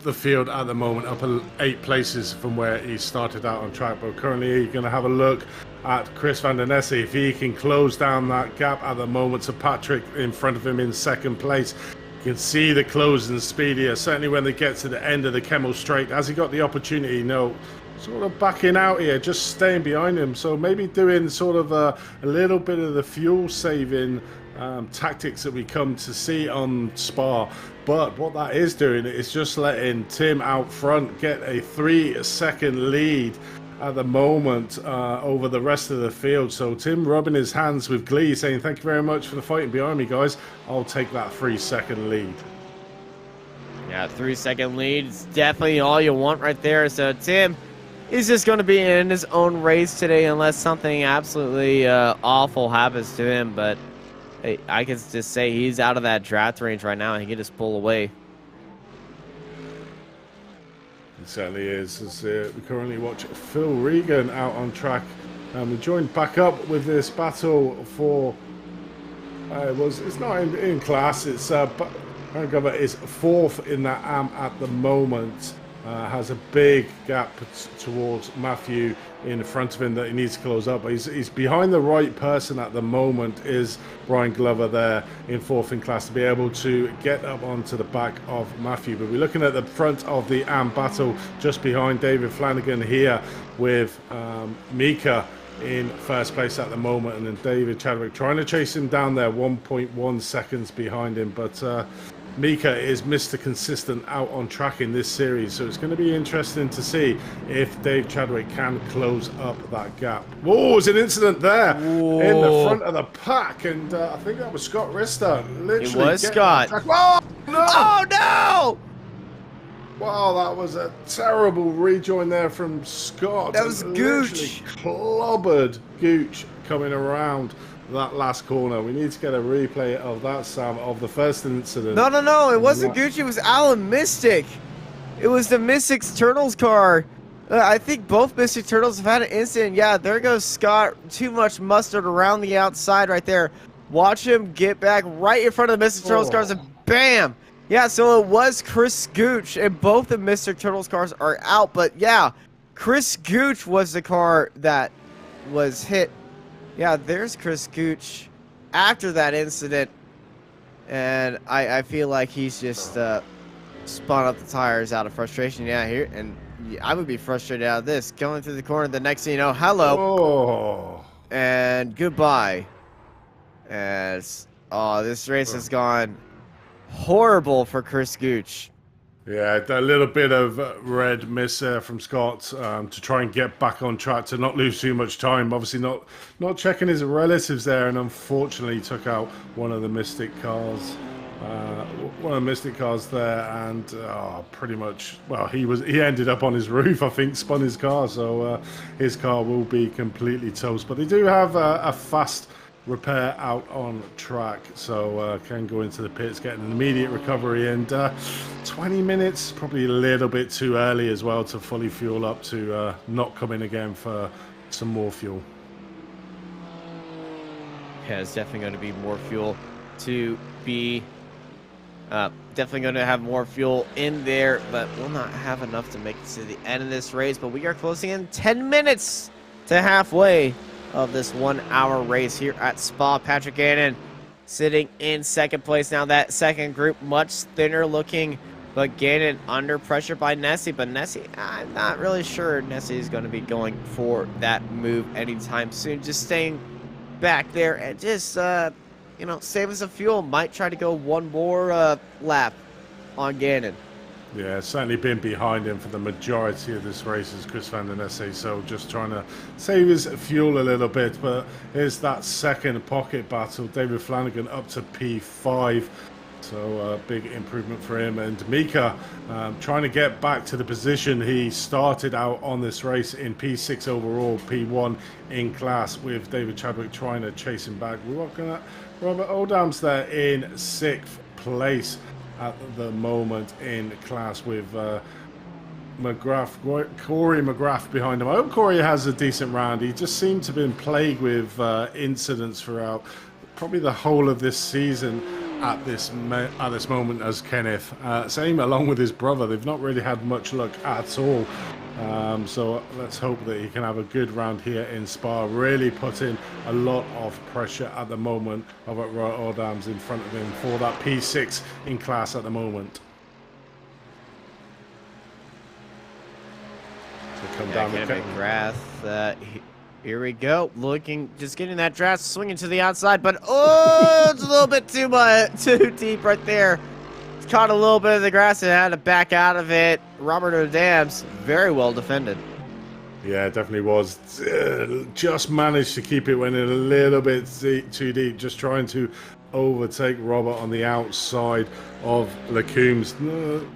the field at the moment, up 8 places from where he started out on track. But currently you're going to have a look at Chris van der Nesse, if he can close down that gap at the moment to Patrick in front of him in 2nd place. You can see the closing speed here, certainly when they get to the end of the Kemmel Straight. Has he got the opportunity? No. Sort of backing out here, just staying behind him. So maybe doing sort of a little bit of the fuel saving tactics that we come to see on Spa. But what that is doing is just letting Tim out front get a 3-second lead at the moment over the rest of the field. So Tim rubbing his hands with glee, saying, thank you very much for the fighting behind me, guys. I'll take that 3-second lead. Yeah, 3-second lead is definitely all you want right there. So Tim is just going to be in his own race today unless something absolutely awful happens to him. But hey, I can just say he's out of that draft range right now. He can just pull away. It certainly is. As we currently watch Phil Regan out on track. We joined back up with this battle for. It's not in class. It's Glover is 4th in that AM at the moment. Has a big gap towards Matthew in front of him that he needs to close up. But he's behind the right person at the moment, is Brian Glover there in 4th in class, to be able to get up onto the back of Matthew. But we're looking at the front of the AM battle just behind David Flanagan here with Mika in 1st place at the moment, and then David Chadwick trying to chase him down there, 1.1 seconds behind him. But Mika is Mr. Consistent out on track in this series, so it's going to be interesting to see if Dave Chadwick can close up that gap. Whoa, there's an incident there in the front of the pack, and I think that was Scott Rister. It was Scott. Oh, no! Oh, no! Wow, that was a terrible rejoin there from Scott. That was Gooch. Clobbered Gooch coming around that last corner. We need to get a replay of that, Sam, of the first incident. No, it wasn't Gucci, it was Alan Mystic. It was the Mystic's Turtles car. I think both Mystic Turtles have had an incident. Yeah, there goes Scott. Too much mustard around the outside right there. Watch him get back right in front of the Mystic Turtles cars and bam! Yeah, so it was Chris Gooch, and both the Mystic Turtles cars are out. But yeah, Chris Gooch was the car that was hit. Yeah, there's Chris Gooch after that incident, and I feel like he's just spun up the tires out of frustration. Yeah, here, and I would be frustrated out of this. Going through the corner, the next thing you know, hello, and goodbye. As this race has gone horrible for Chris Gooch. Yeah, a little bit of red miss there from Scott to try and get back on track, to not lose too much time. Obviously not checking his relatives there, and unfortunately took out one of the Mystic cars. There, and pretty much, well, he ended up on his roof, I think, spun his car, so his car will be completely toast. But they do have a fast repair out on track, so can go into the pits, get an immediate recovery, and 20 minutes, probably a little bit too early as well to fully fuel up, to not come in again for some more fuel. Yeah, it's definitely going to be more fuel to be definitely going to have more fuel in there, but we'll not have enough to make it to the end of this race. But we are closing in 10 minutes to halfway of this 1 hour race here at Spa. Patrick Gannon sitting in 2nd place. Now that second group much thinner looking, but Gannon under pressure by Nessie. But Nessie, I'm not really sure Nessie is going to be going for that move anytime soon. Just staying back there and just save us some fuel. Might try to go one more lap on Gannon. Yeah, certainly been behind him for the majority of this race is Chris Van Den Esse, so just trying to save his fuel a little bit. But here's that second pocket battle. David Flanagan up to P5, so big improvement for him. And Mika trying to get back to the position he started out on this race in P6 overall, P1 in class, with David Chadwick trying to chase him back. We're looking at Robert Oldham's there in 6th place at the moment in class, with Corey McGrath behind him. I hope Corey has a decent round. He just seemed to have been plagued with incidents throughout probably the whole of this season at this moment as Kenneth. Same along with his brother. They've not really had much luck at all. So let's hope that he can have a good round here in Spa. Really putting a lot of pressure at the moment. Robert Oldham's in front of him for that P6 in class at the moment. So come down the McGrath. Here we go. Just getting that draft, swinging to the outside, but oh, it's a little bit too deep right there. Caught a little bit of the grass and had to back out of it. Robert Oldham's very well defended. Yeah, it definitely was. Just managed to keep it when in a little bit too deep. Just trying to overtake Robert on the outside of Lacombe's.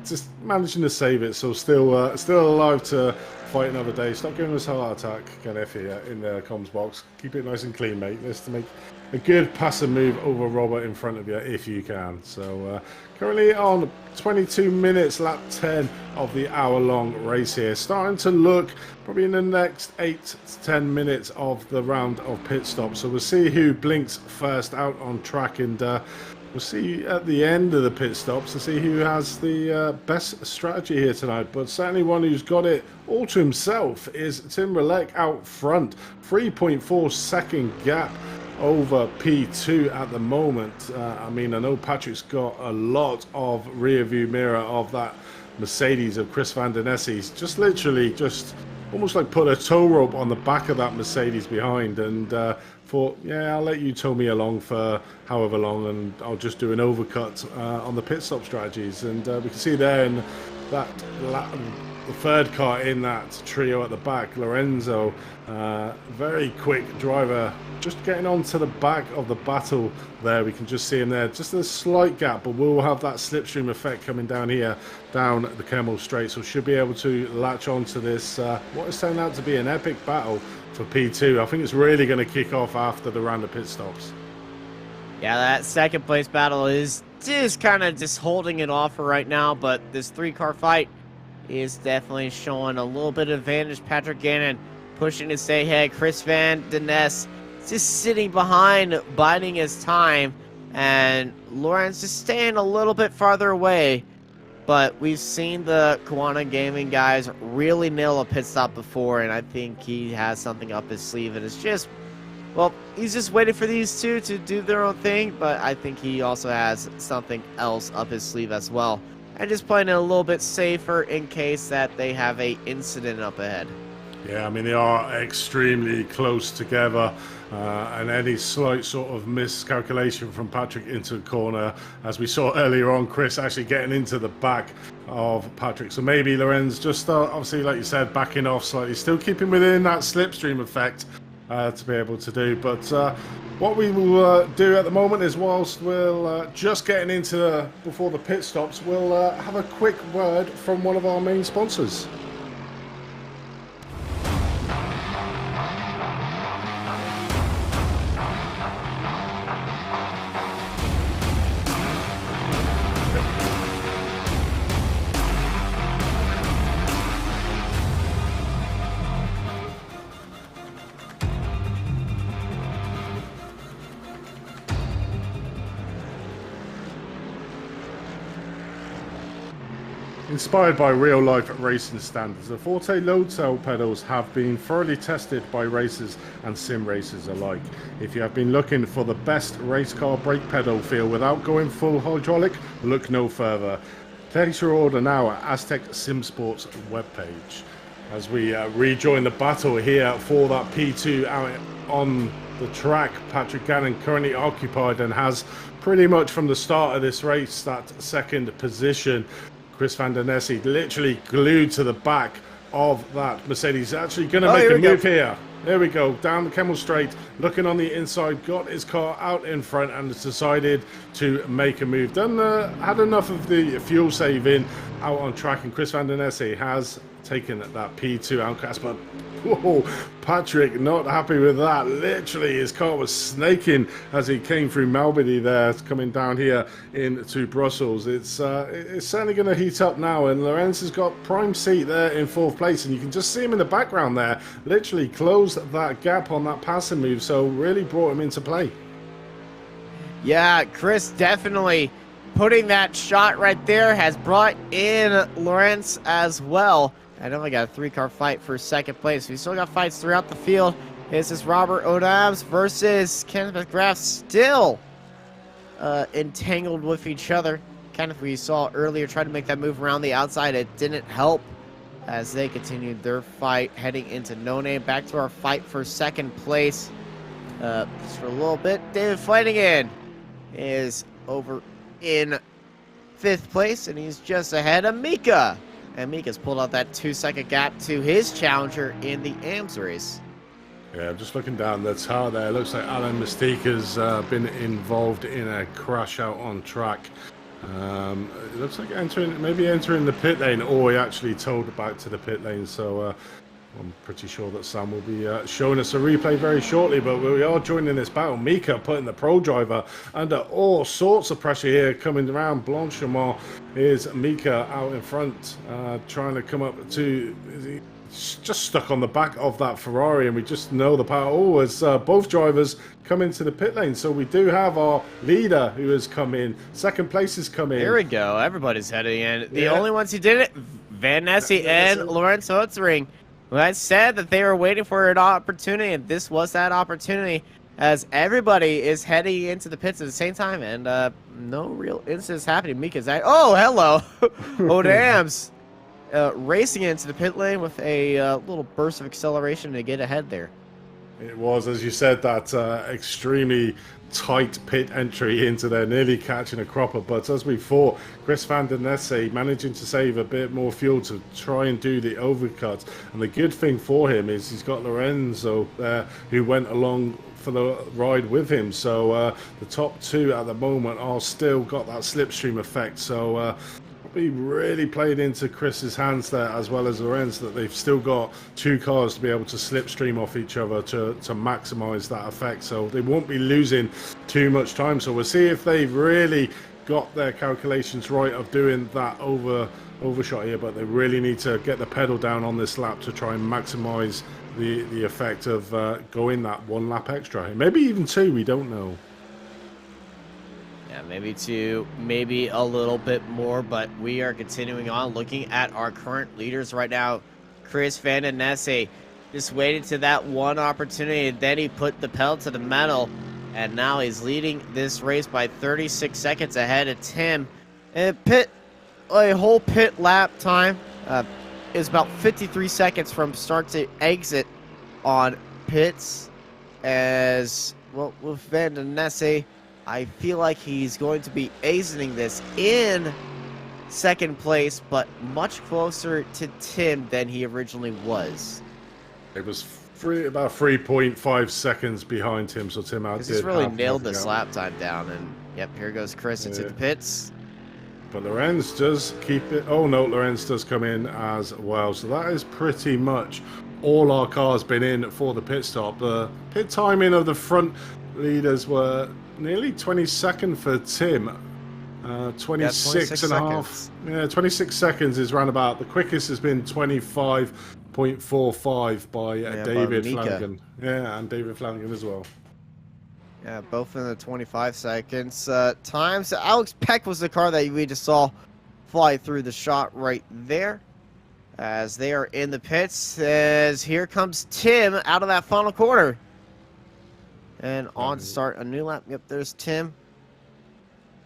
Just managing to save it. So still alive to fight another day. Stop giving us a heart attack, Kenneth, here in the comms box. Keep it nice and clean, mate. Let's to make a good passive move over Robert in front of you if you can. So currently on 22 minutes, lap 10 of the hour-long race here. Starting to look probably in the next 8 to 10 minutes of the round of pit stops. So we'll see who blinks first out on track, and we'll see at the end of the pit stops to see who has the best strategy here tonight. But certainly one who's got it all to himself is Tim Rolek out front. 3.4 second gap over P2 at the moment. I mean, I know Patrick's got a lot of rear view mirror of that Mercedes of Chris Van Den Esse. He's just literally just almost like put a tow rope on the back of that Mercedes behind, and thought, yeah, I'll let you tow me along for however long, and I'll just do an overcut on the pit stop strategies. And we can see there in that the third car in that trio at the back, Lorenzo, very quick driver, just getting onto the back of the battle there. We can just see him there, just a slight gap, but we'll have that slipstream effect coming down here, down the Kemmel Straight, so should be able to latch onto this, what is turned out to be an epic battle for P2. I think it's really going to kick off after the round of pit stops. Yeah, that second place battle is just kind of just holding it off for right now, but this 3-car fight is definitely showing a little bit of advantage. Patrick Gannon pushing to stay ahead. Chris Van Den Esse just sitting behind, biding his time, and Lawrence just staying a little bit farther away. But we've seen the Kiwana Gaming guys really nail a pit stop before, and I think he has something up his sleeve, and it's just, well, he's just waiting for these two to do their own thing, but I think he also has something else up his sleeve as well. And just playing it a little bit safer in case that they have a incident up ahead. Yeah, I mean, they are extremely close together, and any slight sort of miscalculation from Patrick into the corner, as we saw earlier on, Chris actually getting into the back of Patrick. So maybe Lorenz just, obviously, like you said, backing off slightly, still keeping within that slipstream effect to be able to do. But what we will do at the moment is, whilst we'll just getting into before the pit stops, we'll have a quick word from one of our main sponsors. Inspired by real-life racing standards, the Forte load cell pedals have been thoroughly tested by racers and sim racers alike. If you have been looking for the best race car brake pedal feel without going full hydraulic, look no further. Place your order now at Asetek SimSports webpage. As we rejoin the battle here for that P2 out on the track, Patrick Gannon currently occupied and has pretty much from the start of this race that second position. Chris Van der Nesse literally glued to the back of that Mercedes. Actually going to make a move here. There we go, down the Kemmel Straight, looking on the inside, got his car out in front and has decided to make a move. Had enough of the fuel saving out on track, and Chris Van der Nesse has taken that P2 outcast, but whoa, Patrick not happy with that. Literally, his car was snaking as he came through Malbedy there, coming down here into Brussels. It's certainly going to heat up now, and Lorenz has got prime seat there in 4th place, and you can just see him in the background there, literally closed that gap on that passing move, so really brought him into play. Yeah, Chris definitely putting that shot right there has brought in Lorenz as well. I know we got a 3-car fight for 2nd place. We still got fights throughout the field. This is Robert Odams versus Kenneth McGrath, still entangled with each other. Kenneth, we saw earlier, tried to make that move around the outside. It didn't help as they continued their fight heading into No Name. Back to our fight for 2nd place. Just for a little bit, David Flanagan is over in 5th place, and he's just ahead of Mika. And Mika's pulled out that 2-second gap to his challenger in the AMS race. Yeah, I'm just looking down the tar there. It looks like Alan Mystique has been involved in a crash out on track. It looks like maybe entering the pit lane, or he actually towed back to the pit lane. So I'm pretty sure that Sam will be showing us a replay very shortly, but we are joining this battle. Mika putting the pro driver under all sorts of pressure here, coming around Blanchimont. Is Mika out in front, trying to come up to... He's just stuck on the back of that Ferrari, and we just know the power. Oh, as both drivers come into the pit lane. So we do have our leader who has come in. 2nd place has come in. Here we go. Everybody's heading in. The only ones who did it, Van Nesse and Lorenz Hutzring. I said that they were waiting for an opportunity, and this was that opportunity, as everybody is heading into the pits at the same time, and no real incidents happening. Mika's at, oh, hello, Odams, racing into the pit lane with a little burst of acceleration to get ahead there. It was, as you said, that extremely tight pit entry into there, nearly catching a cropper. But as we thought, Chris Van der Nesse managing to save a bit more fuel to try and do the overcut. And the good thing for him is he's got Lorenzo there who went along for the ride with him. So the top 2 at the moment are still got that slipstream effect. So be really played into Chris's hands there, as well as Lorenz, that they've still got 2 cars to be able to slipstream off each other to maximize that effect. So they won't be losing too much time. So we'll see if they've really got their calculations right of doing that overshot here, but they really need to get the pedal down on this lap to try and maximize the effect of going that 1 lap extra. Maybe even 2, we don't know. Yeah, maybe 2, maybe a little bit more, but we are continuing on looking at our current leaders right now. Chris Van der Nesse just waited to that 1 opportunity, and then he put the pedal to the metal, and now he's leading this race by 36 seconds ahead of Tim. And a whole pit lap time is about 53 seconds from start to exit on pits. As well, with Van der Nesse, I feel like he's going to be acing this in 2nd place, but much closer to Tim than he originally was. It was about 3.5 seconds behind Tim, so Tim outdid. He's really nailed this lap time down, and yep, here goes Chris into the pits. But Lorenz does keep it. Oh no, Lorenz does come in as well. So that is pretty much all our cars been in for the pit stop. The pit timing of the front leaders were nearly 22nd for Tim. 26 and a half. Yeah, 26 seconds is roundabout. The quickest has been 25.45 by David Flanagan. Yeah, and David Flanagan as well. Yeah, both in the 25 seconds. Times. Alex Peck was the car that we just saw fly through the shot right there. As they are in the pits, as here comes Tim out of that final corner. And on to start a new lap. Yep, there's Tim.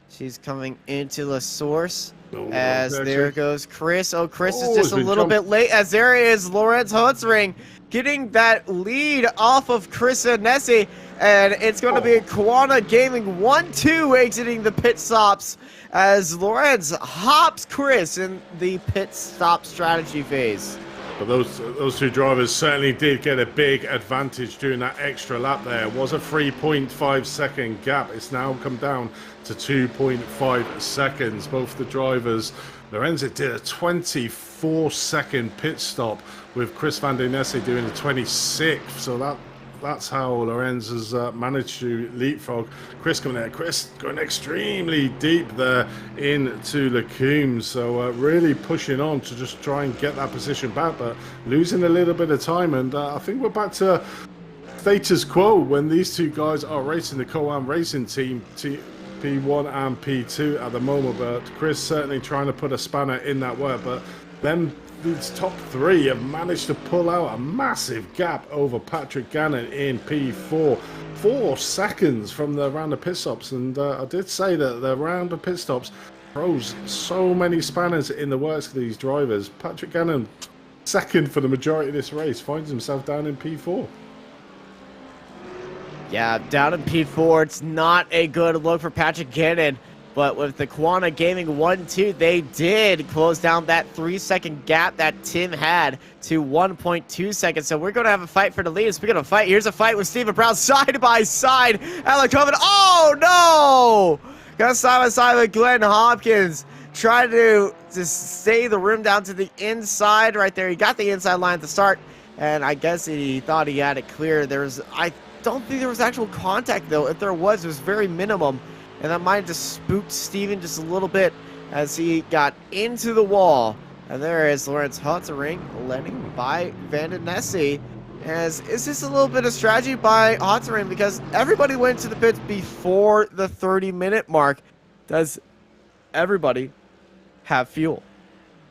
She's coming into the source. As there goes Chris. Oh, Chris is just a little bit late. As there is Lorenz Hutzring getting that lead off of Chris Nesse. And it's going to be Koana Gaming 1-2 exiting the pit stops as Lorenz hops Chris in the pit stop strategy phase. But those two drivers certainly did get a big advantage during that extra lap there. It was a 3.5 second gap. It's now come down to 2.5 seconds. Both the drivers, Lorenzo did a 24-second pit stop with Chris Van der Nesse doing a 26th. So that's how Lorenz has managed to leapfrog Chris coming there. Chris going extremely deep there into the Coombs, so really pushing on to just try and get that position back, but losing a little bit of time. And I think we're back to status quo when these two guys are racing the Co-Am Racing team, P1 and P2 at the moment. But Chris certainly trying to put a spanner in that work, but then these top three have managed to pull out a massive gap over Patrick Gannon in P4. 4 seconds from the round of pit stops. And I did say that the round of pit stops throws so many spanners in the works for these drivers. Patrick Gannon, second for the majority of this race, finds himself down in P4. Yeah, down in P4, it's not a good look for Patrick Gannon. But with the Koana Gaming 1-2, they did close down that 3-second gap that Tim had to 1.2 seconds. So we're going to have a fight for the lead. Speaking of fight, here's a fight with Stephen Brown side by side. Alec Coven, oh no! Got side by side with Glenn Hopkins. Trying to just stay the rim down to the inside right there. He got the inside line at the start, and I guess he thought he had it clear. I don't think there was actual contact, though. If there was, it was very minimum. And that might have just spooked Steven just a little bit as he got into the wall. And there is Lawrence Hotzering landing by Van der Nesse. As is this a little bit of strategy by Hotzering because everybody went to the pits before the 30-minute mark. Does everybody have fuel?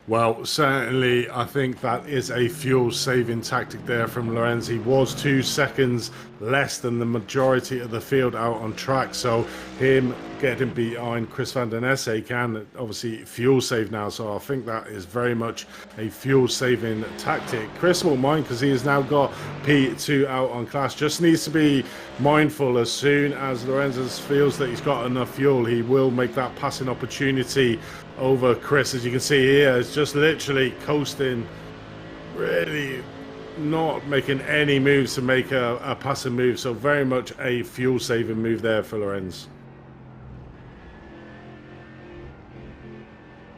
Well, certainly, I think that is a fuel-saving tactic there from Lorenz. He was 2 seconds less than the majority of the field out on track, so him getting behind Chris Van der Nesse can obviously fuel-save now, so I think that is very much a fuel-saving tactic. Chris won't mind because he has now got P2 out on class. Just needs to be mindful as soon as Lorenz feels that he's got enough fuel, he will make that passing opportunity over Chris. As you can see here, it's just literally coasting, really not making any moves to make a passing move, so very much a fuel saving move there for Lorenz.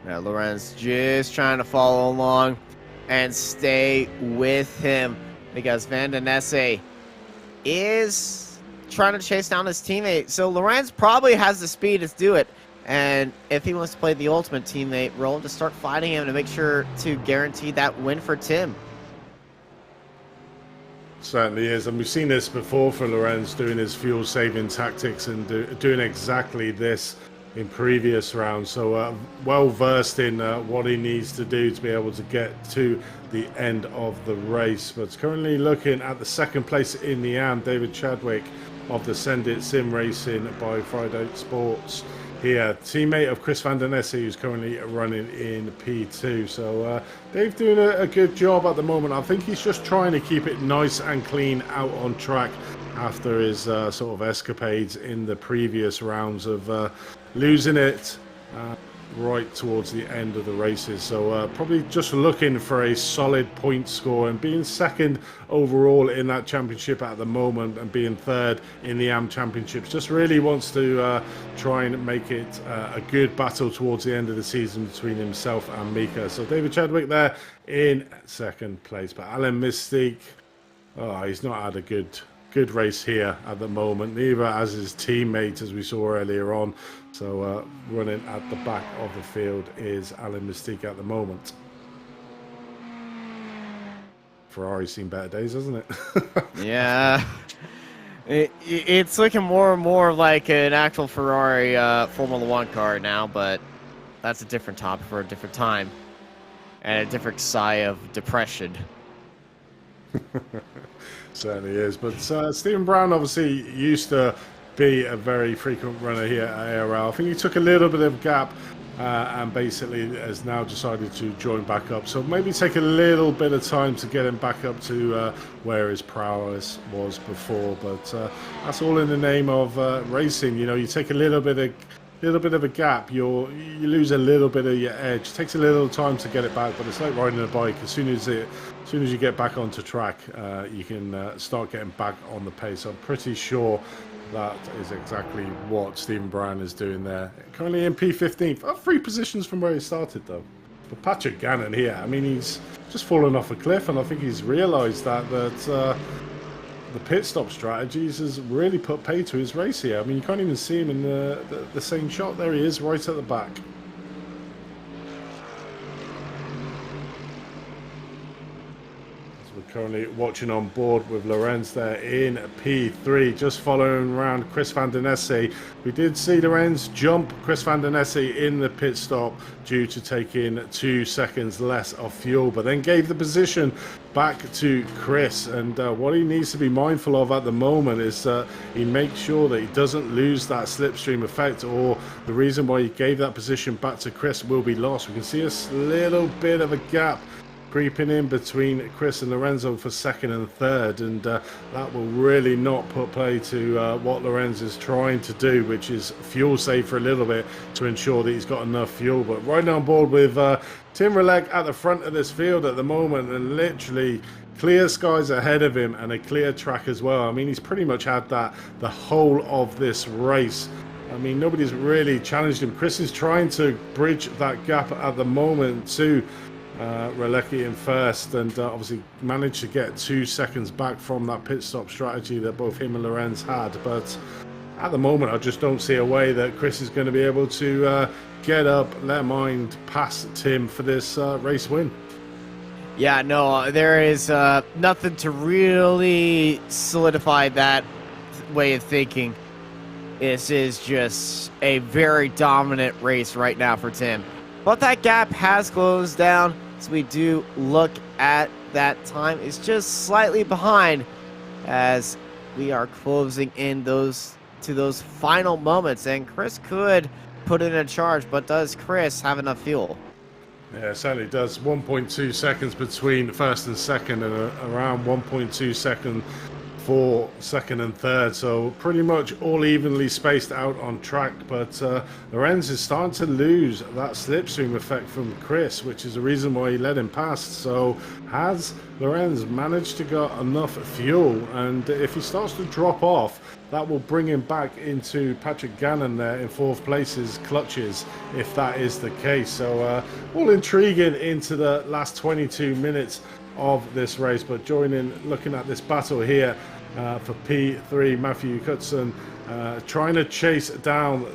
Yeah, Lorenz just trying to follow along and stay with him because Van der Nesse is trying to chase down his teammate, so Lorenz probably has the speed to do it. And if he wants to play the ultimate teammate role, to start fighting him to make sure to guarantee that win for Tim. Certainly is, and we've seen this before for Lorenz doing his fuel-saving tactics and doing exactly this in previous rounds. So well versed in what he needs to do to be able to get to the end of the race. But currently looking at the second place in the AM, David Chadwick of the Send It Sim Racing by Friday Sports. Here, teammate of Chris Van der Nesse, who's currently running in P2. So Dave doing a good job at the moment. I think he's just trying to keep it nice and clean out on track after his sort of escapades in the previous rounds of losing it right towards the end of the races. So probably just looking for a solid point score and being second overall in that championship at the moment and being third in the AM championships. Just really wants to try and make it a good battle towards the end of the season between himself and Mika. So David Chadwick there in second place, but Alan Mystique, oh, he's not had a good race here at the moment, neither as his teammate as we saw earlier on. So running at the back of the field is Alan Mystique at the moment. Ferrari's seen better days, hasn't it? Yeah, it's looking more and more like an actual Ferrari Formula One car now, but that's a different topic for a different time and a different sigh of depression. Certainly is, but Stephen Brown obviously used to be a very frequent runner here at ARL. I think he took a little bit of a gap and basically has now decided to join back up. So maybe take a little bit of time to get him back up to where his prowess was before. But that's all in the name of racing. You know, you take a little bit of a gap, you lose a little bit of your edge. It takes a little time to get it back, but it's like riding a bike. As soon as you get back onto track, you can start getting back on the pace. I'm pretty sure that is exactly what Stephen Brown is doing there. Currently in P15, up 3 positions from where he started though. But Patrick Gannon here, I mean, he's just fallen off a cliff, and I think he's realised that the pit stop strategies has really put pay to his race here. I mean, you can't even see him in the same shot. There he is, right at the back. Currently watching on board with Lorenz there in P3, just following around Chris van der Nesse. We did see Lorenz jump Chris van der Nesse in the pit stop due to taking 2 seconds less of fuel, but then gave the position back to Chris. And what he needs to be mindful of at the moment is he makes sure that he doesn't lose that slipstream effect, or the reason why he gave that position back to Chris will be lost. We can see a little bit of a gap creeping in between Chris and Lorenzo for second and third, and that will really not put play to what Lorenz is trying to do, which is fuel save for a little bit to ensure that he's got enough fuel. But riding on board with Tim Relek at the front of this field at the moment, and literally clear skies ahead of him and a clear track as well. I mean, he's pretty much had that the whole of this race. I mean, nobody's really challenged him. Chris is trying to bridge that gap at the moment to Relecki in first, and obviously managed to get 2 seconds back from that pit stop strategy that both him and Lorenz had. But at the moment, I just don't see a way that Chris is going to be able to get up, let mind pass Tim for this race win. Yeah, no, there is nothing to really solidify that way of thinking. This is just a very dominant race right now for Tim. But that gap has closed down. So we do look at that time. It's just slightly behind as we are closing in to those final moments. And Chris could put in a charge, but does Chris have enough fuel? Yeah, it certainly does. 1.2 seconds between first and second, and around 1.2 seconds for second and third, so pretty much all evenly spaced out on track. But Lorenz is starting to lose that slipstream effect from Chris, which is the reason why he let him pass. So has Lorenz managed to get enough fuel? And if he starts to drop off, that will bring him back into Patrick Gannon there in 4th place's clutches, if that is the case. So all intriguing into the last 22 minutes of this race. But looking at this battle here for P3, Matthew Cutson trying to chase down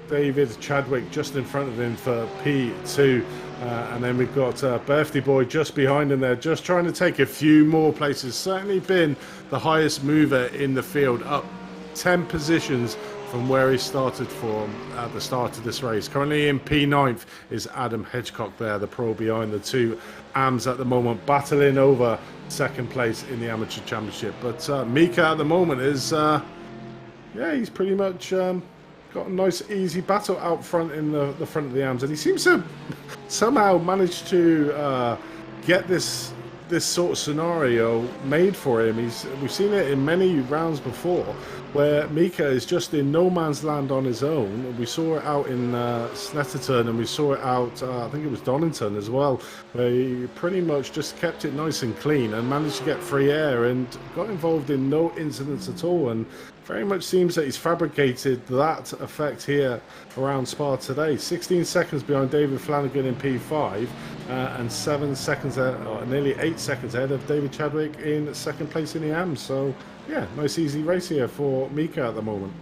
David Chadwick just in front of him for P2, and then we've got Birthday Boy just behind him there, just trying to take a few more places. Certainly been the highest mover in the field, up 10 positions from where he started from at the start of this race. Currently in P9th is Adam Hitchcock there, the pro behind the 2 AMs at the moment, battling over second place in the amateur championship. But Mika at the moment is, he's pretty much got a nice easy battle out front in the front of the AMs, and he seems to somehow manage to get this sort of scenario made for him. We've seen it in many rounds before, where Mika is just in no man's land on his own. We saw it out in Snetterton, and we saw it out, I think it was Donington as well, where he pretty much just kept it nice and clean and managed to get free air and got involved in no incidents at all. And very much seems that he's fabricated that effect here around Spa today. 16 seconds behind David Flanagan in P5, and 7 seconds, nearly 8 seconds ahead of David Chadwick in second place in the AMs. So yeah, nice easy race here for Mika at the moment.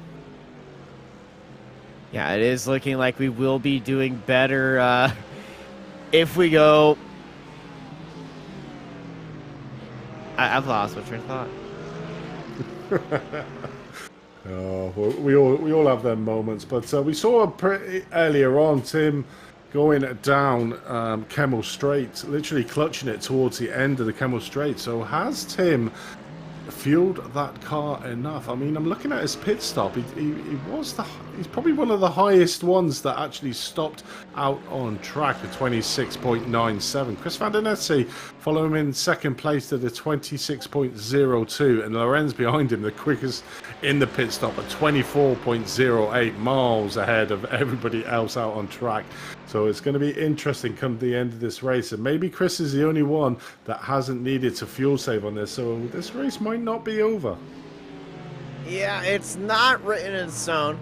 Yeah, it is looking like we will be doing better if we go. I've lost my train of thought. Oh, we all have them moments, but we saw pretty earlier on Tim going down Kemmel Straight, literally clutching it towards the end of the Kemmel Straight. So has Tim fueled that car enough? I mean, I'm looking at his pit stop. He was he's probably one of the highest ones that actually stopped out on track at 26.97. Chris Van Der Nesse follow him in second place at a 26.02, and Lorenz behind him, the quickest in the pit stop at 24.08, miles ahead of everybody else out on track. So it's going to be interesting come the end of this race, and maybe Chris is the only one that hasn't needed to fuel save on this, so this race might not be over. Yeah, it's not written in stone.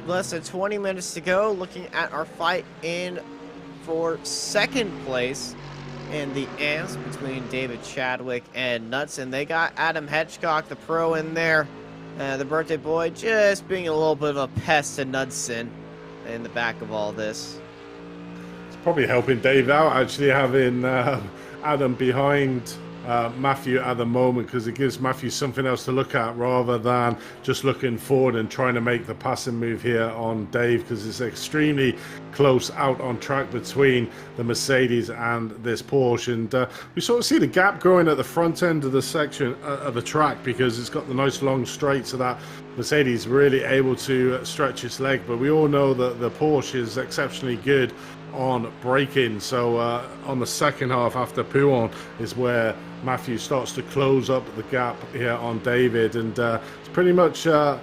Less than 20 minutes to go. Looking at our fight in for second place in the AMPS between David Chadwick and Knudsen. They got Adam Hitchcock, the pro, in there. The birthday boy just being a little bit of a pest to Knudsen in the back of all this. It's probably helping Dave out, actually, having Adam behind Matthew at the moment, because it gives Matthew something else to look at rather than just looking forward and trying to make the passing move here on Dave, because it's extremely close out on track between the Mercedes and this Porsche, and we sort of see the gap growing at the front end of the section of the track, because it's got the nice long straight, so that Mercedes really able to stretch its leg. But we all know that the Porsche is exceptionally good on braking, so on the second half after Pouon is where Matthew starts to close up the gap here on David, and it's pretty much the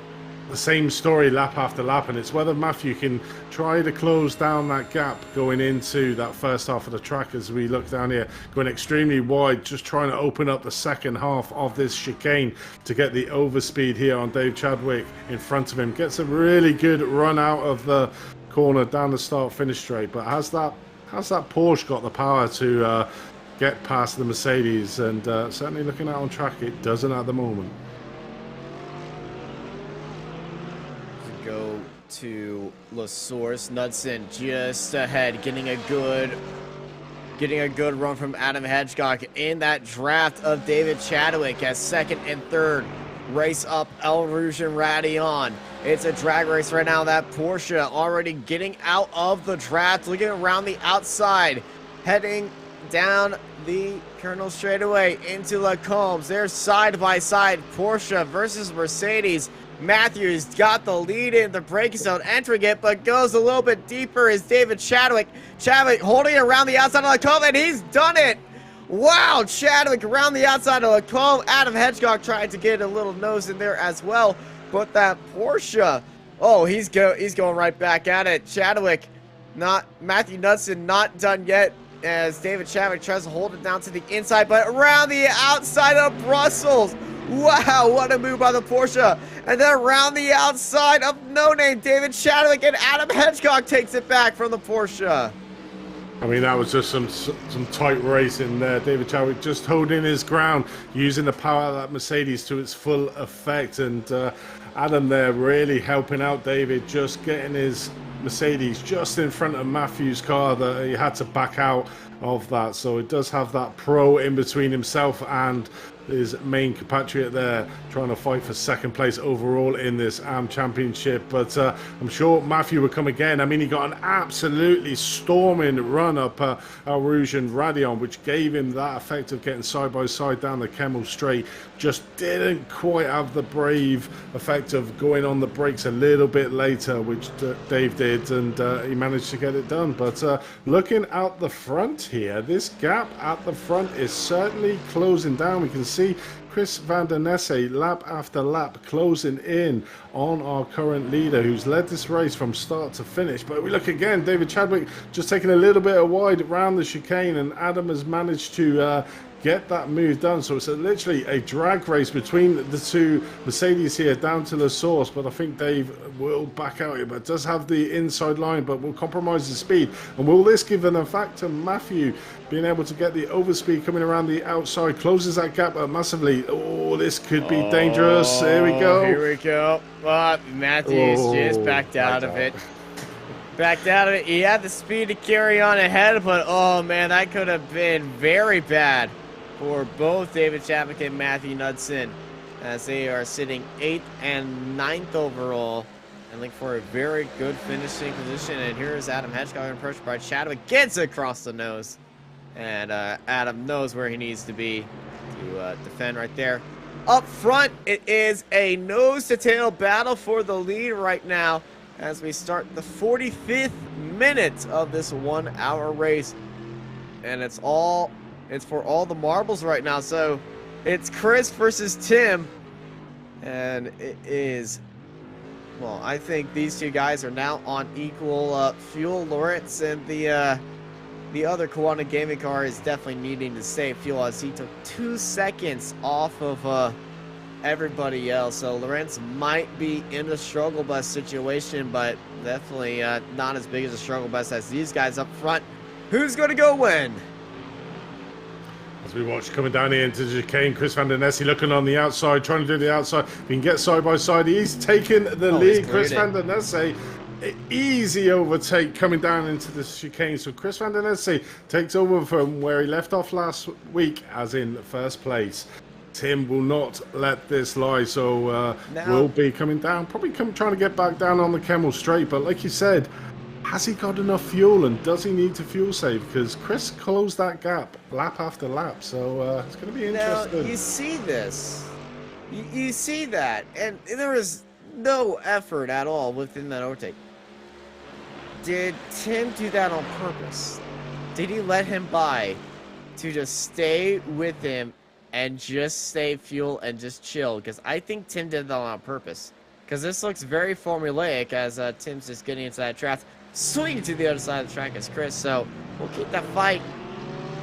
same story lap after lap, and it's whether Matthew can try to close down that gap going into that first half of the track. As we look down here, going extremely wide, just trying to open up the second half of this chicane to get the overspeed here on Dave Chadwick in front of him. Gets a really good run out of the corner down the start finish straight, but has that Porsche got the power to get past the Mercedes? And certainly looking out on track, it doesn't at the moment. Go to La Source. Knudsen just ahead, getting a good run from Adam Hitchcock in that draft of David Chadwick as second and third race up El Rouge and Radion. It's a drag race right now. That Porsche already getting out of the draft, looking around the outside, heading down the Colonel straightaway into La Combes. They're side by side, Porsche versus Mercedes. Matthews got the lead in the braking zone, entering it, but goes a little bit deeper is David Chadwick. Chadwick holding it around the outside of La Combes, and he's done it. Wow, Chadwick around the outside of La Combes. Adam Hitchcock tried to get a little nose in there as well, but that Porsche, oh, he's going right back at it. Chadwick, Matthew Knudsen not done yet, as David Chadwick tries to hold it down to the inside, but around the outside of Brussels. Wow, what a move by the Porsche. And then around the outside of No Name, David Chadwick, and Adam Hitchcock takes it back from the Porsche. I mean, that was just some tight racing there. David Chadwick just holding his ground, using the power of that Mercedes to its full effect. And Adam there really helping out David, just getting his Mercedes just in front of Matthew's car that he had to back out of that. So it does have that pro in between himself and his main compatriot there, trying to fight for second place overall in this AMP championship. But I'm sure Matthew will come again. I mean, he got an absolutely storming run up El Rouge and Radion, which gave him that effect of getting side by side down the Kemmel straight. Just didn't quite have the brave effect of going on the brakes a little bit later, which Dave did, and he managed to get it done. But looking out the front here, this gap at the front is certainly closing down. We can see Chris Van Der Nesse lap after lap closing in on our current leader, who's led this race from start to finish. But we look again, David Chadwick just taking a little bit of wide around the chicane, and Adam has managed to get that move done. So it's literally a drag race between the two Mercedes here down to the source. But I think Dave will back out here, but does have the inside line, but will compromise the speed. And will this give an effect to Matthew being able to get the overspeed coming around the outside? Closes that gap up massively. Oh, this could be dangerous. Here we go. Here we go. Matthews just backed out of it. Backed out of it. He had the speed to carry on ahead, but oh man, that could have been very bad for both David Chadwick and Matthew Knudsen, as they are sitting 8th and 9th overall and looking for a very good finishing position. And here is Adam Hitchcock approached by Chadwick, gets across the nose, and Adam knows where he needs to be to defend right there. Up front, it is a nose-to-tail battle for the lead right now, as we start the 45th minute of this 1 hour race. And it's for all the marbles right now. So it's Chris versus Tim. And it is, well, I think these two guys are now on equal fuel. Lawrence and the other Kiwana gaming car is definitely needing to save fuel as he took 2 seconds off of everybody else. So Lawrence might be in a struggle bus situation, but definitely not as big as a struggle bus as these guys up front. Who's going to go win? As we watch coming down here into the chicane, Chris Van der Nesse looking on the outside, trying to do the outside. We can get side by side. He's taking the lead. Chris Van der Nesse, easy overtake coming down into the chicane. So Chris Van der Nesse takes over from where he left off last week, as in first place. Tim will not let this lie, so will be coming down, probably trying to get back down on the Kemmel straight. But like you said, has he got enough fuel, and does he need to fuel save? Because Chris closed that gap lap after lap, so it's going to be interesting. Now, you see this. You see that, and there was no effort at all within that overtake. Did Tim do that on purpose? Did he let him by to just stay with him and just save fuel and just chill? Because I think Tim did that on purpose. Because this looks very formulaic as Tim's just getting into that draft. Swinging to the other side of the track as Chris. So we'll keep that fight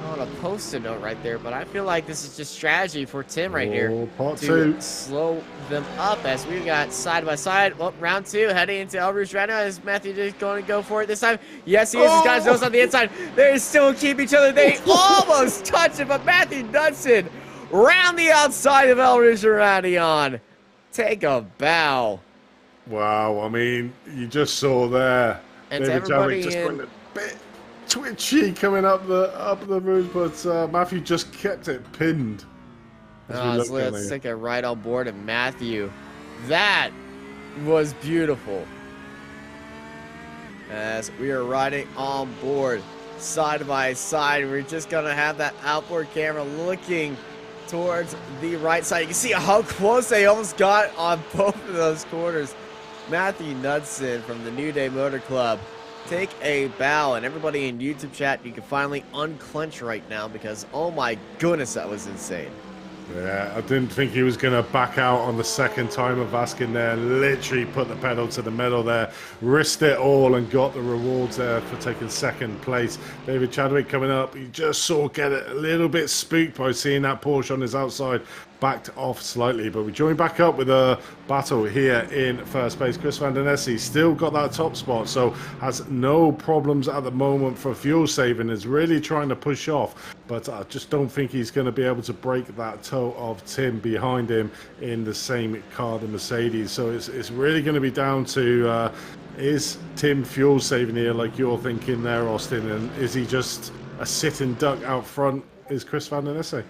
on a post-it note right there. But I feel like this is just strategy for Tim right here to slow them up as we got side by side. Well, round 2 heading into El Rouge right now. Is Matthew just going to go for it this time? Yes, he is. He's got his nose on the inside. They still keep each other. They almost touch it, but Matthew Knudsen round the outside of El Rouge Radion. Take a bow. Wow, I mean, you just saw there. And David Chadwick just going a bit twitchy coming up the route, but Matthew just kept it pinned. Let's take it right on board of Matthew. That was beautiful. As we are riding on board side by side, we're just gonna have that outboard camera looking towards the right side. You can see how close they almost got on both of those corners. Matthew Knudsen from the New Day Motor Club, take a bow. And everybody in YouTube chat, you can finally unclench right now because, oh my goodness, that was insane. Yeah, I didn't think he was going to back out on the second time of asking there. Literally put the pedal to the metal there, risked it all and got the rewards there for taking second place. David Chadwick coming up. You just saw get a little bit spooked by seeing that Porsche on his outside. Backed off slightly, but we join back up with a battle here in first place. Chris Van der Nesse still got that top spot, so has no problems at the moment for fuel saving, is really trying to push off, but I just don't think he's going to be able to break that toe of Tim behind him in the same car, the Mercedes. So it's really going to be down to is Tim fuel saving here like you're thinking there, Austin, and is he just a sitting duck out front, is Chris Van der Nesse?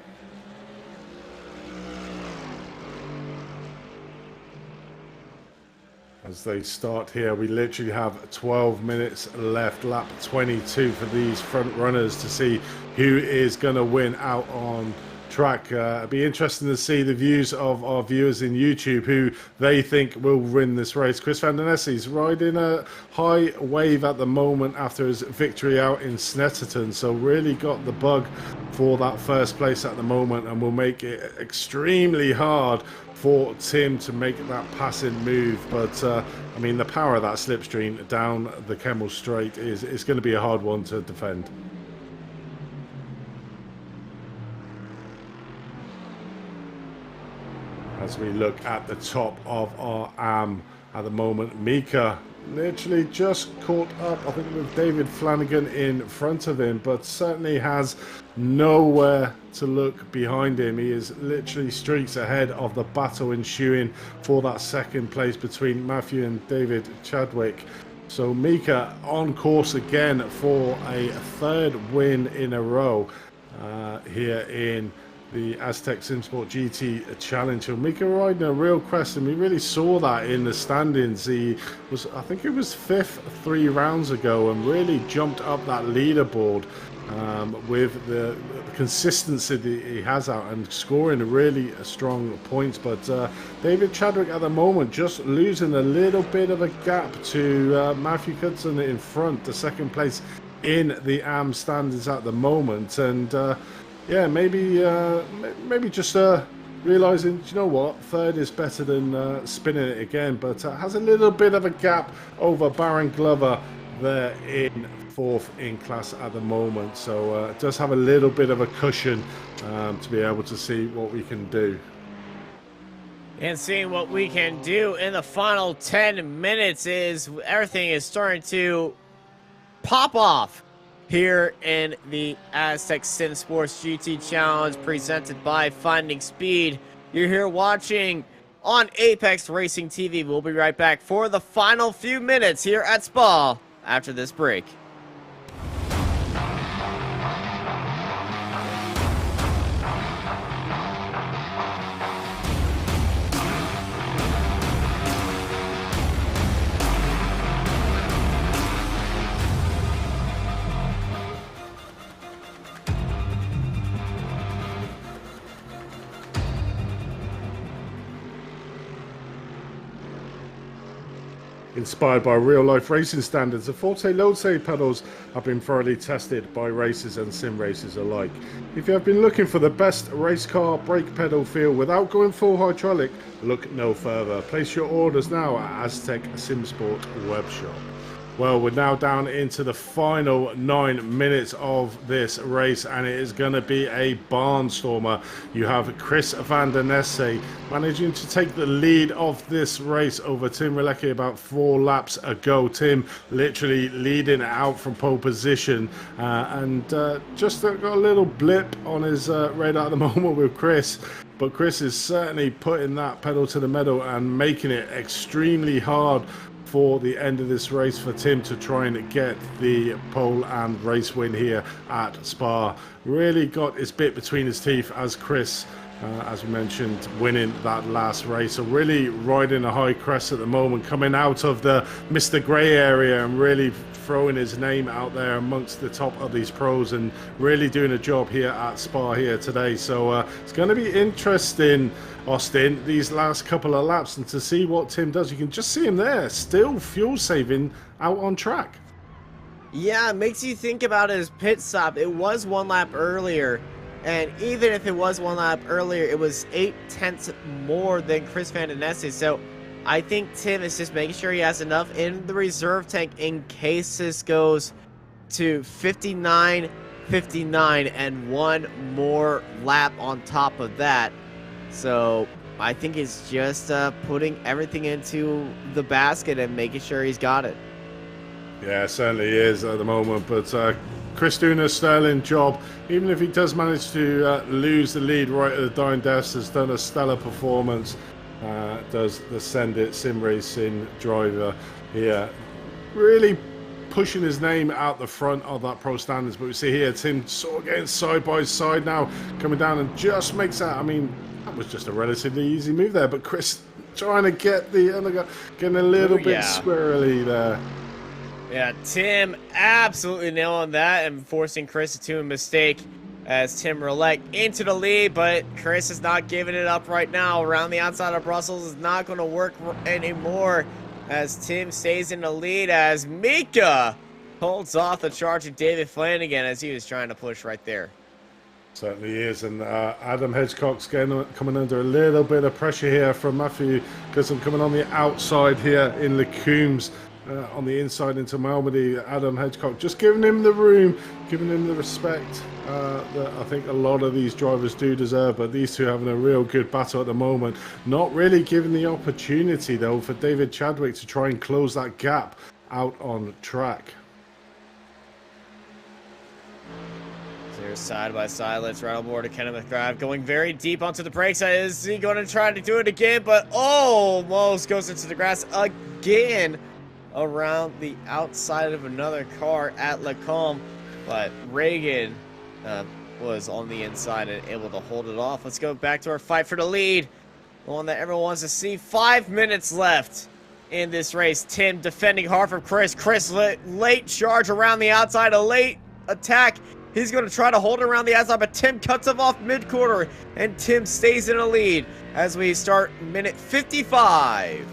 As they start here, we literally have 12 minutes left, lap 22 for these front runners to see who is going to win out on track. It'd be interesting to see the views of our viewers in YouTube, who they think will win this race. Chris Van der Nesse is riding a high wave at the moment after his victory out in Snetterton, so really got the bug for that first place at the moment, and will make it extremely hard for Tim to make that passing move. But I mean, the power of that slipstream down the Kemmel straight is going to be a hard one to defend. As we look at the top of our AM at the moment, Mika literally just caught up, I think, with David Flanagan in front of him, but certainly has nowhere to look behind him. He is literally streaks ahead of the battle ensuing for that second place between Matthew and David Chadwick. So Mika on course again for a third win in a row here in the Asetek SimSports GT Challenge. So Mika riding a real crest, and we really saw that in the standings. He was, I think it was 5th 3 rounds ago, and really jumped up that leaderboard with the consistency that he has out and scoring really strong points. But David Chadwick at the moment just losing a little bit of a gap to Matthew Hudson in front, the second place in the AM standings at the moment. And yeah, maybe just realizing, you know what, third is better than spinning it again, but has a little bit of a gap over Baron Glover there in fourth in class at the moment. So it does have a little bit of a cushion to be able to see what we can do. And seeing what we can do in the final 10 minutes is everything is starting to pop off here in the Asetek SimSports GT Challenge presented by Finding Speed. You're here watching on Apex Racing TV. We'll be right back for the final few minutes here at Spa after this break. Inspired by real-life racing standards, the Forte load save pedals have been thoroughly tested by racers and sim racers alike. If you have been looking for the best race car brake pedal feel without going full hydraulic, look no further. Place your orders now at Asetek SimSports webshop. Well, we're now down into the final 9 minutes of this race, and it is going to be a barnstormer. You have Chris van der Nesse managing to take the lead of this race over Tim Relecki about 4 laps ago. Tim literally leading out from pole position, and just got a little blip on his radar at the moment with Chris. But Chris is certainly putting that pedal to the metal and making it extremely hard for the end of this race for Tim to try and get the pole and race win here at Spa. Really got his bit between his teeth as Chris, as we mentioned, winning that last race. So really riding a high crest at the moment, coming out of the Mr. Grey area and really throwing his name out there amongst the top of these pros and really doing a job here at Spa here today. So it's going to be interesting, Austin, these last couple of laps, and to see what Tim does. You can just see him there, still fuel saving out on track. Yeah, it makes you think about his pit stop. It was 1 lap earlier, and even if it was 1 lap earlier, it was 8/10 more than Chris van der Nesse. So I think Tim is just making sure he has enough in the reserve tank in case this goes to 59.59 and 1 more lap on top of that. So I think it's just putting everything into the basket and making sure he's got it. Yeah, it certainly is at the moment, but Chris doing a sterling job. Even if he does manage to lose the lead right at the dying deaths, has done a stellar performance. Does the Send It Sim Racing driver here, really pushing his name out the front of that pro standards. But we see here Tim sort of getting side by side now, coming down and just makes that. I mean, that was just a relatively easy move there, but Chris trying to get the undercut, getting a little bit squirrely there. Yeah, Tim absolutely nailing that and forcing Chris to a mistake as Tim Roulette into the lead, but Chris is not giving it up right now. Around the outside of Brussels is not going to work anymore as Tim stays in the lead as Mika holds off the charging David Flanagan as he was trying to push right there. Certainly is, and Adam Hitchcock's coming under a little bit of pressure here from Matthew because I'm coming on the outside here in Lecombs. On the inside into Malmedy, Adam Hitchcock just giving him the room, giving him the respect that I think a lot of these drivers do deserve, but these two having a real good battle at the moment. Not really given the opportunity though for David Chadwick to try and close that gap out on track. They're side by side. Let's ride on board to Kenneth McGrath going very deep onto the brakes. Is he going to try to do it again? But almost goes into the grass again around the outside of another car at Lacombe, but Reagan was on the inside and able to hold it off. Let's go back to our fight for the lead, the one that everyone wants to see. 5 minutes left in this race. Tim defending hard from Chris. Chris late charge around the outside, a late attack He's going to try to hold it around the outside, but Tim cuts him off mid-quarter, and Tim stays in a lead as we start minute 55.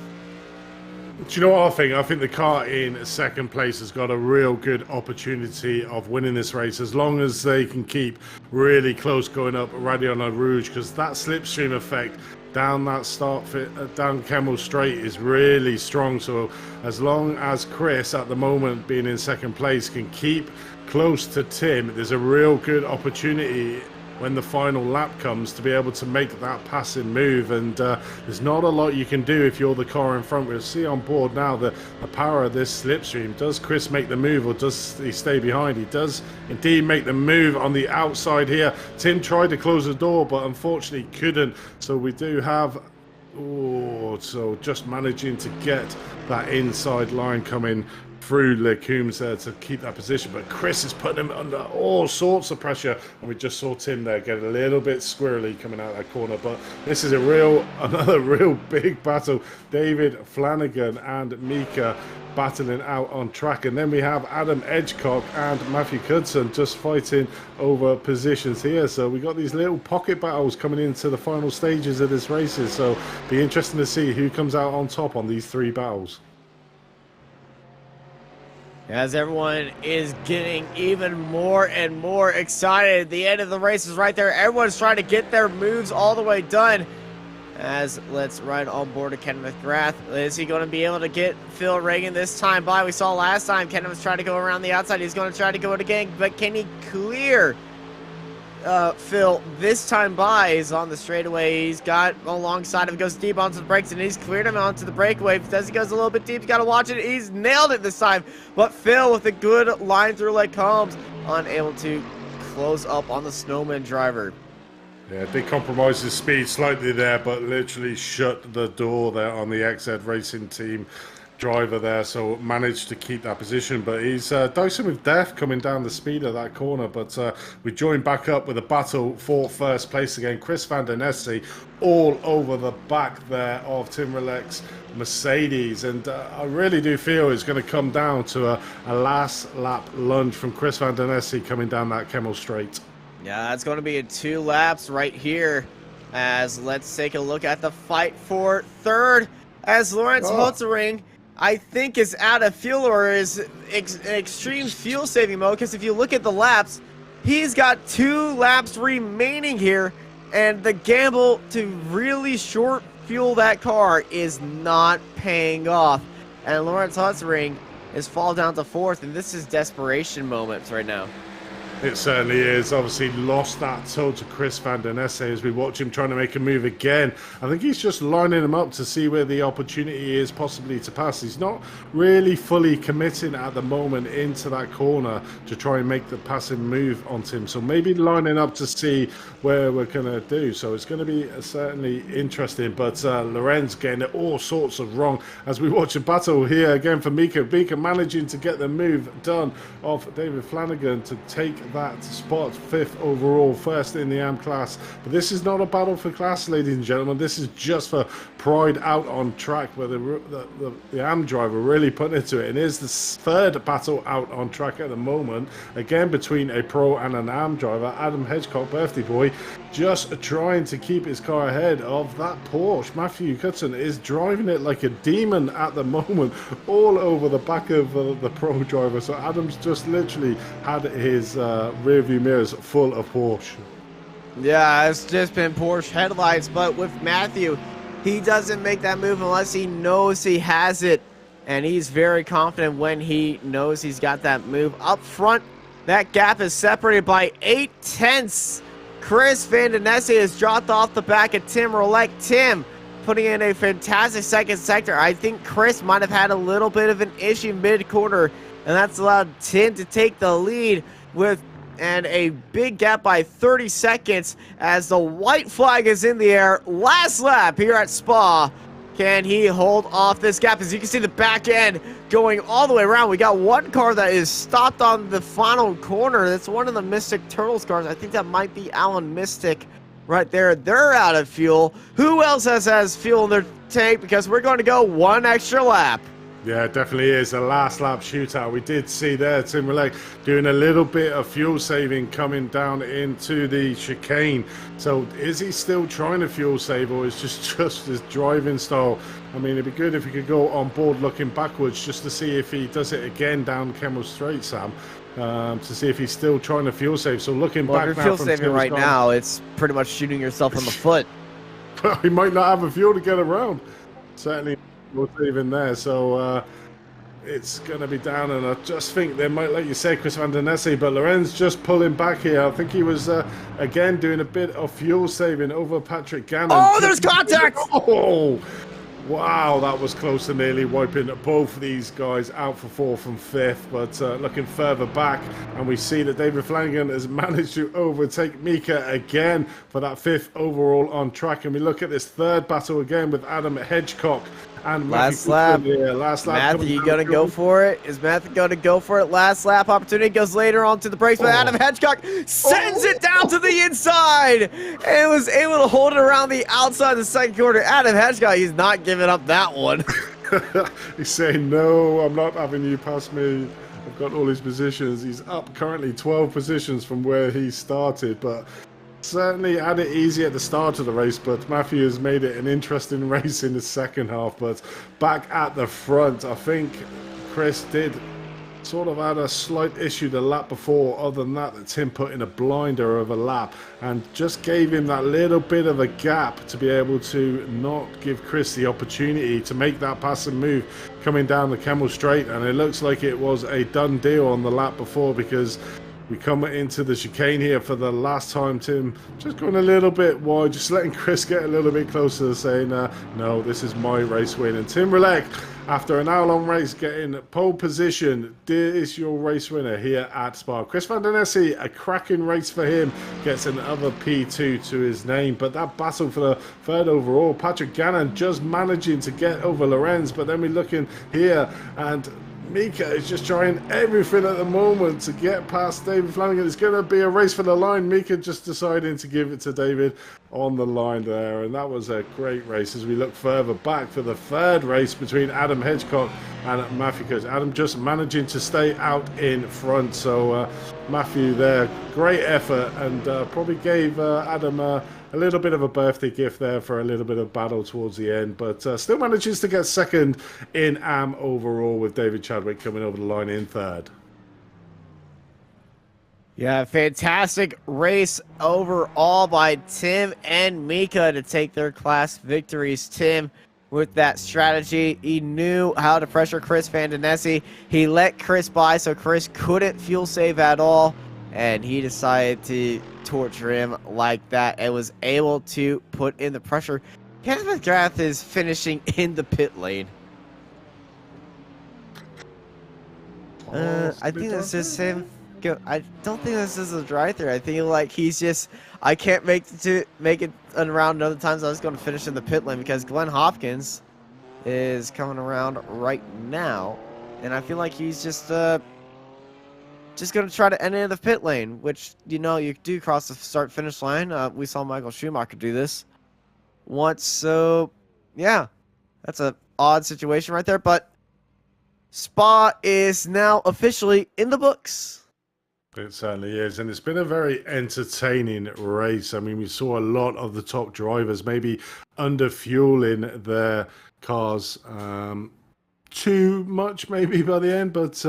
Do you know what I think? I think the car in second place has got a real good opportunity of winning this race as long as they can keep really close going up Radion Rouge, because that slipstream effect down that down Kemmel Straight is really strong. So as long as Chris at the moment being in second place can keep close to Tim, there's a real good opportunity when the final lap comes to be able to make that passing move, and there's not a lot you can do if you're the car in front. We'll see on board now the power of this slipstream. Does Chris make the move or does he stay behind? He does indeed make the move on the outside here. Tim tried to close the door but unfortunately couldn't, so we do have so just managing to get that inside line coming through Lecoombs there to keep that position, but Chris is putting him under all sorts of pressure, and we just saw Tim there get a little bit squirrely coming out of that corner. But this is another real big battle. David Flanagan and Mika battling out on track, and then we have Adam Hitchcock and Matthew Cudson just fighting over positions here. So we got these little pocket battles coming into the final stages of this races, so be interesting to see who comes out on top on these three battles. As everyone is getting even more and more excited, the end of the race is right there. Everyone's trying to get their moves all the way done. As let's ride on board to Ken McGrath. Is he going to be able to get Phil Reagan this time by? We saw last time Ken was trying to go around the outside. He's going to try to go it again, but can he clear Phil this time by? He's on the straightaway. He's got alongside him, goes deep onto the brakes, and he's cleared him onto the breakaway. As he goes a little bit deep, you got to watch it. He's nailed it this time, but Phil with a good line through like Combs, unable to close up on the Snowman driver. Yeah, did compromise his speed slightly there, but literally shut the door there on the XZ Racing Team driver there, so managed to keep that position. But he's dicing with death coming down the speed of that corner. But we join back up with a battle for first place again. Chris Van Der Nesse all over the back there of Tim Relax's Mercedes, and I really do feel it's going to come down to a last lap lunge from Chris Van Der Nesse coming down that Kemmel Straight. Yeah, it's going to be in 2 laps right here. As let's take a look at the fight for third. As Lawrence Hutzering, I think, is out of fuel or is extreme fuel saving mode, because if you look at the laps, he's got 2 laps remaining here, and the gamble to really short fuel that car is not paying off. And Lawrence Hutzering is fall down to 4th, and this is desperation moments right now. It certainly is. Obviously lost that toe to Chris Van Der Nesse as we watch him trying to make a move again. I think he's just lining him up to see where the opportunity is possibly to pass. He's not really fully committing at the moment into that corner to try and make the passing move on Tim. So maybe lining up to see where we're going to do. So it's going to be certainly interesting. But Lorenz getting it all sorts of wrong as we watch a battle here again for Mika. Mika managing to get the move done off David Flanagan to take that spot 5th overall, 1st in the AM class. But this is not a battle for class, ladies and gentlemen. This is just for pride out on track, where the AM driver really put into it. And here's the 3rd battle out on track at the moment, again between a pro and an AM driver. Adam Hitchcock, birthday boy, just trying to keep his car ahead of that Porsche. Matthew Cudson is driving it like a demon at the moment, all over the back of the pro driver. So Adam's just literally had his rear view mirrors full of Porsche. Yeah, it's just been Porsche headlights, but with Matthew, he doesn't make that move unless he knows he has it, and he's very confident when he knows he's got that move. Up front, that gap is separated by 8/10. Chris Van Der Nesse has dropped off the back of Tim Rolek. Tim putting in a fantastic second sector. I think Chris might have had a little bit of an issue mid-quarter, and that's allowed Tim to take the lead with a big gap by 30 seconds as the white flag is in the air. Last lap here at Spa. Can he hold off this gap? As you can see, the back end going all the way around. We got one car that is stopped on the final corner. That's one of the Mystic Turtles cars. I think that might be Alan Mystic right there. They're out of fuel. Who else has fuel in their tank? Because we're going to go one extra lap. Yeah, it definitely is a last lap shootout. We did see there Tim Relay doing a little bit of fuel saving coming down into the chicane. So is he still trying to fuel save, or is just his driving style? I mean, it'd be good if he could go on board looking backwards just to see if he does it again down Kemmel Straight, Sam, to see if he's still trying to fuel save. So looking back if now, you're fuel saving right now, it's pretty much shooting yourself in the foot. He might not have a fuel to get around. Certainly fuel saving there. So it's going to be down, and I just think they might let you say Chris Van der Nesse, but Lorenz just pulling back here. I think he was again doing a bit of fuel saving over Patrick Gannon. Oh, there's contact! Oh, wow, that was close to nearly wiping both of these guys out for fourth and fifth. But looking further back, and we see that David Flanagan has managed to overtake Mika again for that fifth overall on track. And we look at this third battle again with Adam Hitchcock. And last lap. Yeah, last lap. Matthew, you gonna go for it? Is Matthew gonna go for it? Last lap opportunity goes later on to the brakes, but Adam Hitchcock sends it down to the inside and was able to hold it around the outside of the second quarter. Adam Hitchcock, he's not giving up that one. He's saying, no, I'm not having you pass me. I've got all his positions. He's up currently 12 positions from where he started, but certainly had it easy at the start of the race, but Matthew has made it an interesting race in the second half. But back at the front, I think Chris did sort of had a slight issue the lap before. Other than that, Tim put in a blinder of a lap and just gave him that little bit of a gap to be able to not give Chris the opportunity to make that pass and move coming down the Kemmel Straight. And it looks like it was a done deal on the lap before, because we come into the chicane here for the last time. Tim just going a little bit wide, just letting Chris get a little bit closer, saying, no, this is my race win. And Tim Relek, after an hour-long race, getting pole position, is your race winner here at Spa. Chris Van der Nesse, a cracking race for him, gets another P2 to his name. But that battle for the third overall, Patrick Gannon just managing to get over Lorenz. But then we're looking here, and Mika is just trying everything at the moment to get past David Flanagan. It's going to be a race for the line. Mika just deciding to give it to David on the line there. And that was a great race as we look further back for the third race between Adam Hitchcock and Matthew Coates. Adam just managing to stay out in front. So Matthew there, great effort, and probably gave Adam a little bit of a birthday gift there for a little bit of battle towards the end, but still manages to get second in AM overall, with David Chadwick coming over the line in third. Yeah, fantastic race overall by Tim and Mika to take their class victories. Tim, with that strategy, he knew how to pressure Chris Van der Nesse. He let Chris by, so Chris couldn't fuel save at all, and he decided to torture him like that and was able to put in the pressure. Kenneth McGrath is finishing in the pit lane. I think this is him. I don't think this is a drive-through. I think like he's just, I can't make it around other times. I was going to finish in the pit lane because Glenn Hopkins is coming around right now, and I feel like he's just going to try to end in the pit lane, which, you know, you do cross the start-finish line. We saw Michael Schumacher do this once, so yeah, that's an odd situation right there, but Spa is now officially in the books. It certainly is, and it's been a very entertaining race. I mean, we saw a lot of the top drivers maybe under-fueling their cars too much maybe by the end, but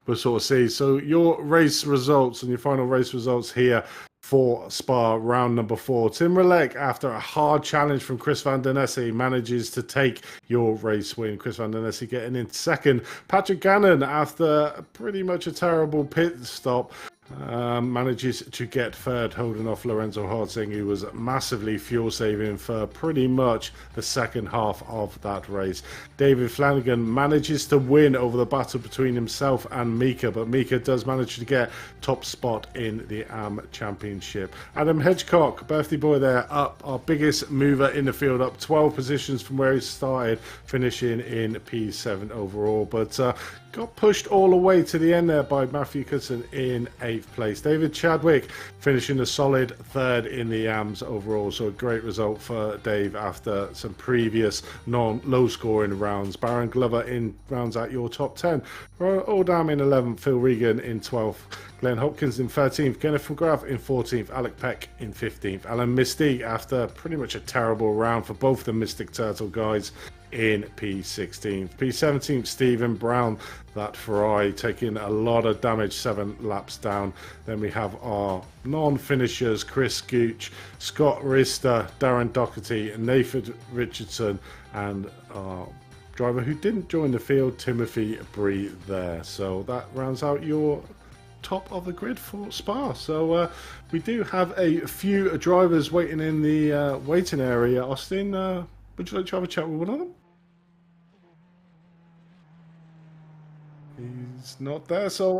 we'll sort of see. So your race results and your final race results here for Spa round number 4. Tim Relek, after a hard challenge from Chris Van der Nesse, manages to take your race win. Chris Van der Nesse getting in second. Patrick Gannon, after pretty much a terrible pit stop, manages to get third, holding off Lorenzo Hartzing, who was massively fuel saving for pretty much the second half of that race. David Flanagan manages to win over the battle between himself and Mika, but Mika does manage to get top spot in the AM Championship. Adam Hitchcock, birthday boy there, up, our biggest mover in the field, up 12 positions from where he started, finishing in P7 overall, but got pushed all the way to the end there by Matthew Cutson in a 8th place. David Chadwick finishing a solid 3rd in the AMS overall, so a great result for Dave after some previous low scoring rounds. Baron Glover in rounds out your top 10. Oldham in 11th, Phil Regan in 12th, Glenn Hopkins in 13th, Kenneth McGrath in 14th, Alec Peck in 15th, Alan Mystique after pretty much a terrible round for both the Mystic Turtle guys in P16th. P17th, Stephen Brown, that Ferrari taking a lot of damage, 7 laps down. Then we have our non-finishers, Chris Gooch, Scott Rister, Darren Doherty, Nathan Richardson, and our driver who didn't join the field, Timothy Bree there. So that rounds out your top of the grid for Spa. So we do have a few drivers waiting in the waiting area. Austin, would you like to have a chat with one of them? He's not there, so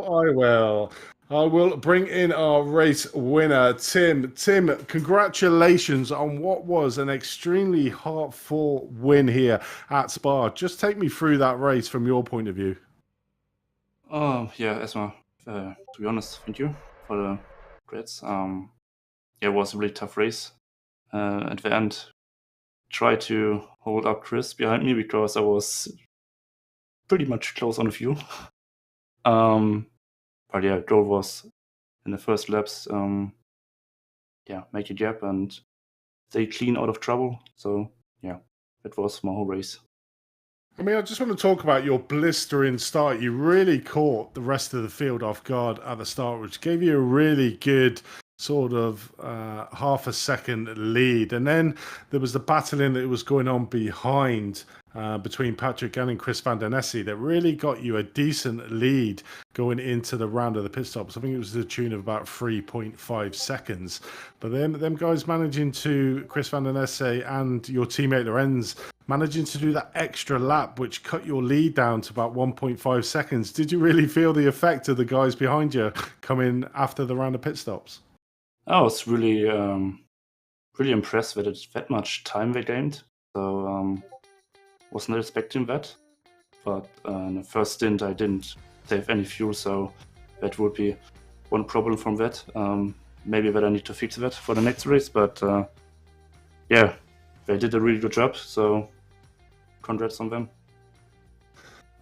I will bring in our race winner, Tim. Tim, congratulations on what was an extremely hard-fought win here at Spa. Just take me through that race from your point of view. Yeah, Esma, to be honest, thank you for the grades. Yeah, it was a really tough race. At the end, tried to hold up Chris behind me because I was pretty much close on a few. But yeah, goal was in the first laps, yeah, make a gap and stay clean out of trouble. So yeah, that was my whole race. I mean, I just want to talk about your blistering start. You really caught the rest of the field off guard at the start, which gave you a really good sort of half a second lead. And then there was the battling that was going on behind between Patrick Gann and Chris Van Der Nesse that really got you a decent lead going into the round of the pit stops. I think it was to the tune of about 3.5 seconds. But then them guys managing to, Chris Van Der Nesse and your teammate Lorenz, managing to do that extra lap, which cut your lead down to about 1.5 seconds. Did you really feel the effect of the guys behind you coming after the round of pit stops? I was really, really impressed that it's that much time they gained. So was not expecting that. But in the first stint, I didn't save any fuel, so that would be one problem from that. Maybe that I need to fix that for the next race. But yeah, they did a really good job. So congrats on them.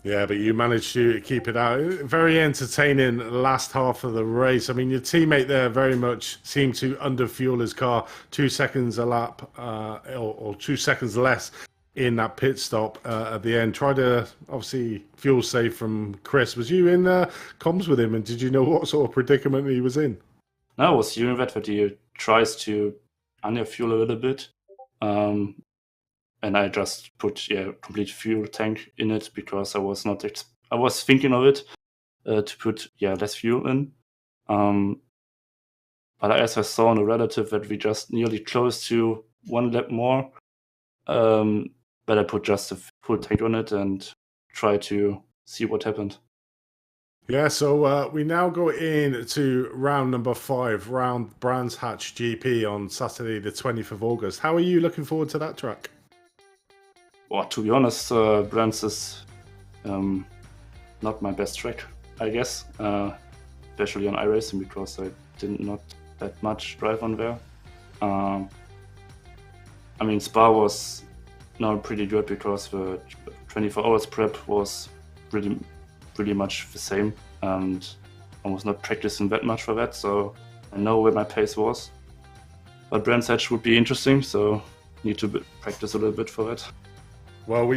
Yeah, but you managed to keep it out. Very entertaining last half of the race. I mean, your teammate there very much seemed to underfuel his car 2 seconds a lap, or 2 seconds less in that pit stop at the end. Tried to, obviously, fuel save from Chris. Was you in comms with him, and did you know what sort of predicament he was in? No, I was hearing that he tries to underfuel a little bit. And I just put complete fuel tank in it because I was not. I was thinking of it to put less fuel in. But as I saw in a relative that we just nearly close to 1 lap more, but I put just a full tank on it and try to see what happened. Yeah, so we now go into round number 5, round Brands Hatch GP on Saturday the 20th of August. How are you looking forward to that track? Well, to be honest, Brands is not my best track, I guess, especially on iRacing because I did not that much drive on there. I mean, Spa was now pretty good because the 24 hours prep was pretty much the same, and I was not practicing that much for that, so I know where my pace was. But Brands Hatch would be interesting, so need to practice a little bit for that. Well,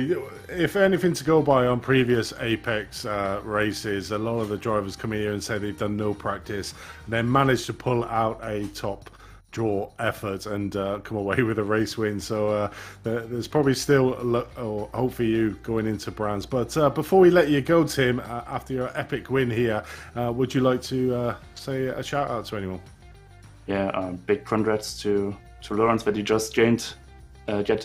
if anything to go by on previous Apex races, a lot of the drivers come in here and say they've done no practice and then managed to pull out a top draw effort and come away with a race win. So there's probably still hope for you going into Brands. But before we let you go, Tim, after your epic win here, would you like to say a shout out to anyone? Yeah, big congrats to Lawrence that he just get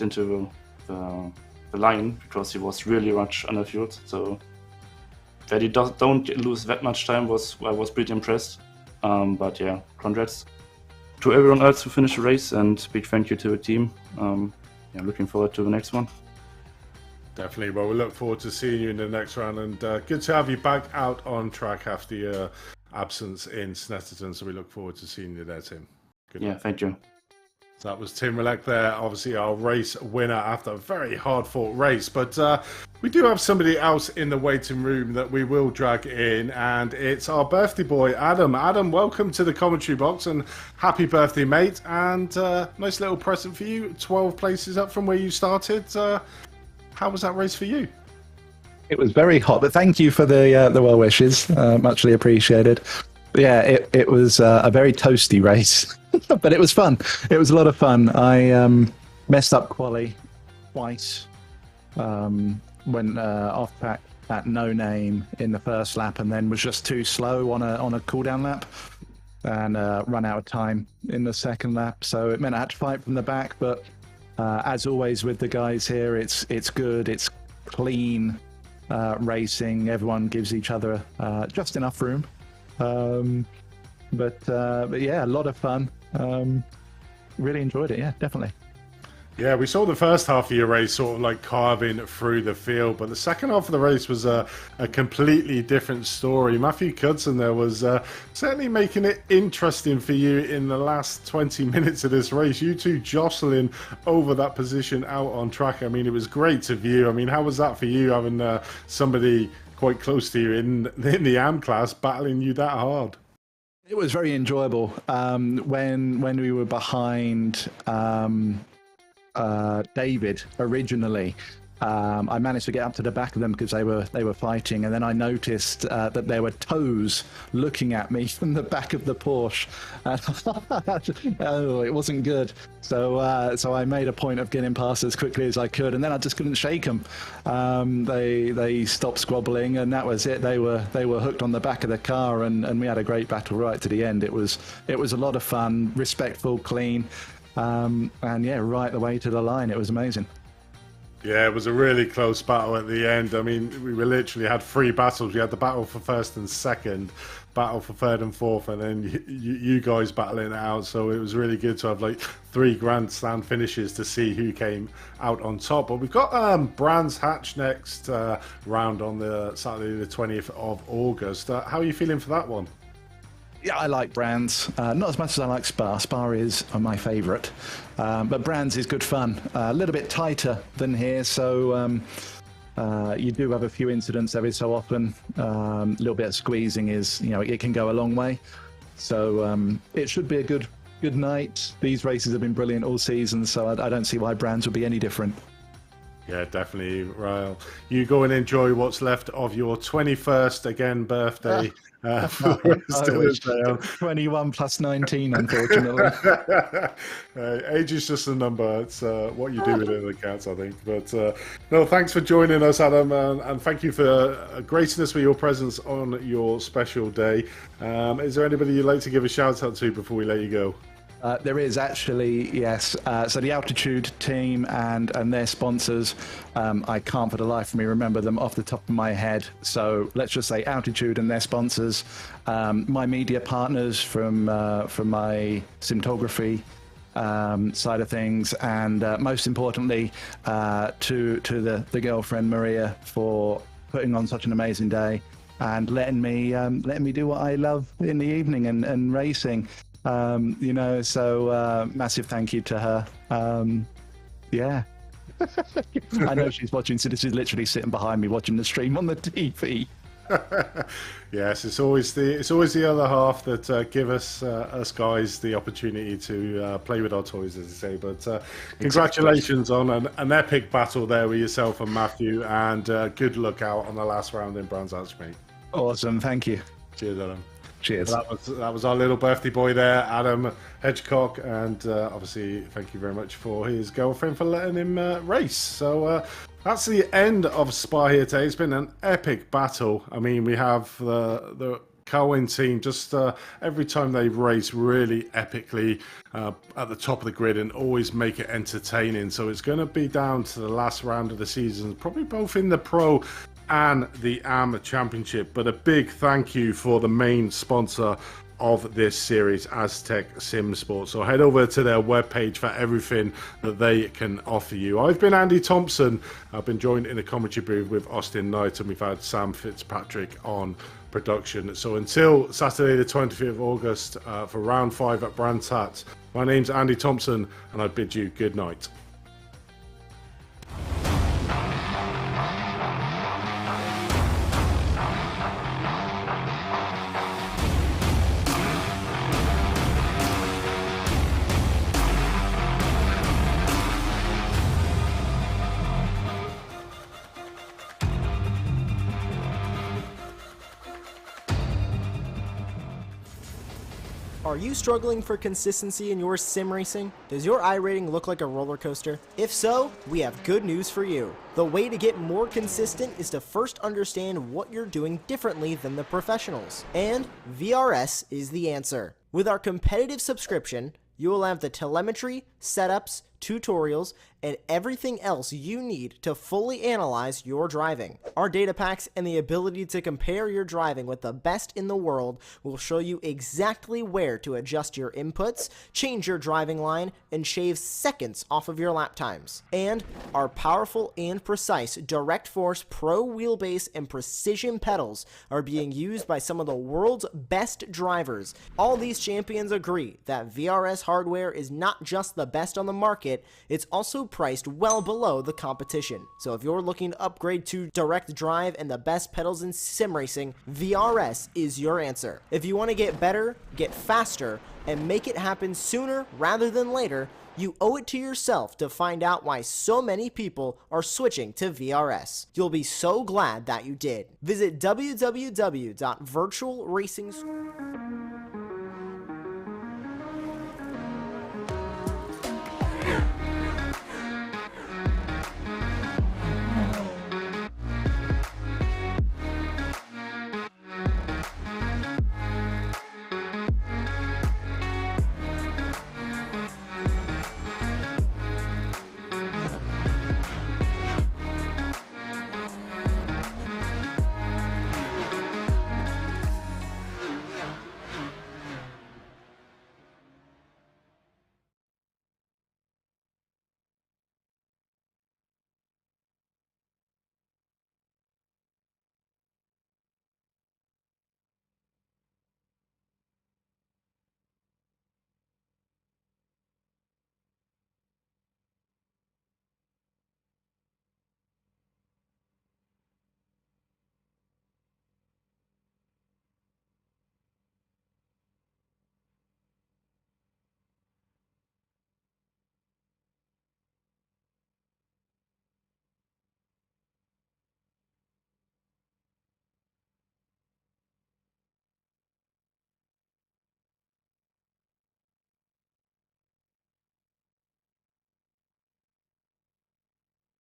into the line because he was really much underfueled. So that he don't lose that much time I was pretty impressed. But yeah, congrats to everyone else who finished the race, and big thank you to the team. Looking forward to the next one. Definitely. Well, we look forward to seeing you in the next round, and good to have you back out on track after your absence in Snetterton. So we look forward to seeing you there, Tim. Good Yeah, luck. thank you. So that was Tim Relek there, obviously our race winner after a very hard-fought race. But we do have somebody else in the waiting room that we will drag in, and it's our birthday boy, Adam. Adam, welcome to the commentary box, and happy birthday, mate. And nice little present for you, 12 places up from where you started. How was that race for you? It was very hot, but thank you for the well wishes. Muchly appreciated. Yeah, it was a very toasty race, but it was fun. It was a lot of fun. I messed up quali twice. Went off track at no name in the first lap, and then was just too slow on a cooldown lap, and run out of time in the second lap. So it meant I had to fight from the back. But as always with the guys here, it's good. It's clean racing. Everyone gives each other just enough room. But yeah, a lot of fun. Really enjoyed it. Yeah, definitely. Yeah, we saw the first half of your race sort of like carving through the field, but the second half of the race was a completely different story. Matthew Cudson there was certainly making it interesting for you in the last 20 minutes of this race. You two jostling over that position out on track. I mean, it was great to view. I mean, how was that for you, having somebody quite close to you in the AM class battling you that hard? It was very enjoyable. When we were behind David originally, I managed to get up to the back of them because they were fighting, and then I noticed that there were toes looking at me from the back of the Porsche. Oh, it wasn't good. So I made a point of getting past as quickly as I could, and then I just couldn't shake them. They stopped squabbling, and that was it. They were hooked on the back of the car, and we had a great battle right to the end. It was a lot of fun, respectful, clean, and yeah, right the way to the line. It was amazing. Yeah, it was a really close battle at the end. I mean, we literally had three battles. We had the battle for first and second, battle for third and fourth, and then you guys battling it out. So it was really good to have like 3 Grand Slam finishes to see who came out on top. But we've got Brands Hatch next round on the Saturday the 20th of August. How are you feeling for that one? Yeah, I like Brands. Not as much as I like Spa. Spa is my favourite. But Brands is good fun. A little bit tighter than here, so you do have a few incidents every so often. A little bit of squeezing is, it can go a long way. So it should be a good night. These races have been brilliant all season, so I don't see why Brands would be any different. Yeah, definitely, Ryle. You go and enjoy what's left of your 21st again birthday. I wish. 21 plus 19, unfortunately. Age is just a number. It's what you do with it that counts, I think. But no, thanks for joining us, Adam, and thank you for gracing us with your presence on your special day. Is there anybody you'd like to give a shout out to before we let you go? There is actually, yes. So the Altitude team and their sponsors, I can't for the life of me remember them off the top of my head. So let's just say Altitude and their sponsors, my media partners from my cinematography side of things, and most importantly to the girlfriend Maria for putting on such an amazing day and letting me do what I love in the evening and racing. So massive thank you to her. Yeah. I know she's watching, so this is literally sitting behind me watching the stream on the TV. Yes, it's always the other half that give us guys the opportunity to play with our toys, as I say. But congratulations on an epic battle there with yourself and Matthew, and good luck out on the last round in Brands Hatch, mate. Awesome, thank you. Cheers, Adam. Cheers. That was our little birthday boy there, Adam Hitchcock, and obviously thank you very much for his girlfriend for letting him race. So that's the end of Spa here today. It's been an epic battle. I mean, we have the Cowan team just every time they race really epically at the top of the grid and always make it entertaining. So it's going to be down to the last round of the season, probably both in the Pro and the AM Championship. But a big thank you for the main sponsor of this series, Asetek SimSports. So head over to their webpage for everything that they can offer you. I've been Andy Thompson. I've been joined in the commentary booth with Austin Knight, and we've had Sam Fitzpatrick on production. So until Saturday the 25th of August for round 5 at Brands Hatch, my name's Andy Thompson, and I bid you good night. Are you struggling for consistency in your sim racing? Does your iRating look like a roller coaster? If so, we have good news for you. The way to get more consistent is to first understand what you're doing differently than the professionals. And VRS is the answer. With our competitive subscription, you will have the telemetry, setups, tutorials, and everything else you need to fully analyze your driving. Our data packs and the ability to compare your driving with the best in the world will show you exactly where to adjust your inputs, change your driving line, and shave seconds off of your lap times. And our powerful and precise Direct Force Pro wheelbase and precision pedals are being used by some of the world's best drivers. All these champions agree that VRS hardware is not just the best on the market, it's also priced well below the competition. So if you're looking to upgrade to direct drive and the best pedals in sim racing, VRS is your answer. If you want to get better, get faster, and make it happen sooner rather than later, you owe it to yourself to find out why so many people are switching to VRS. You'll be so glad that you did. Visit www.virtualracing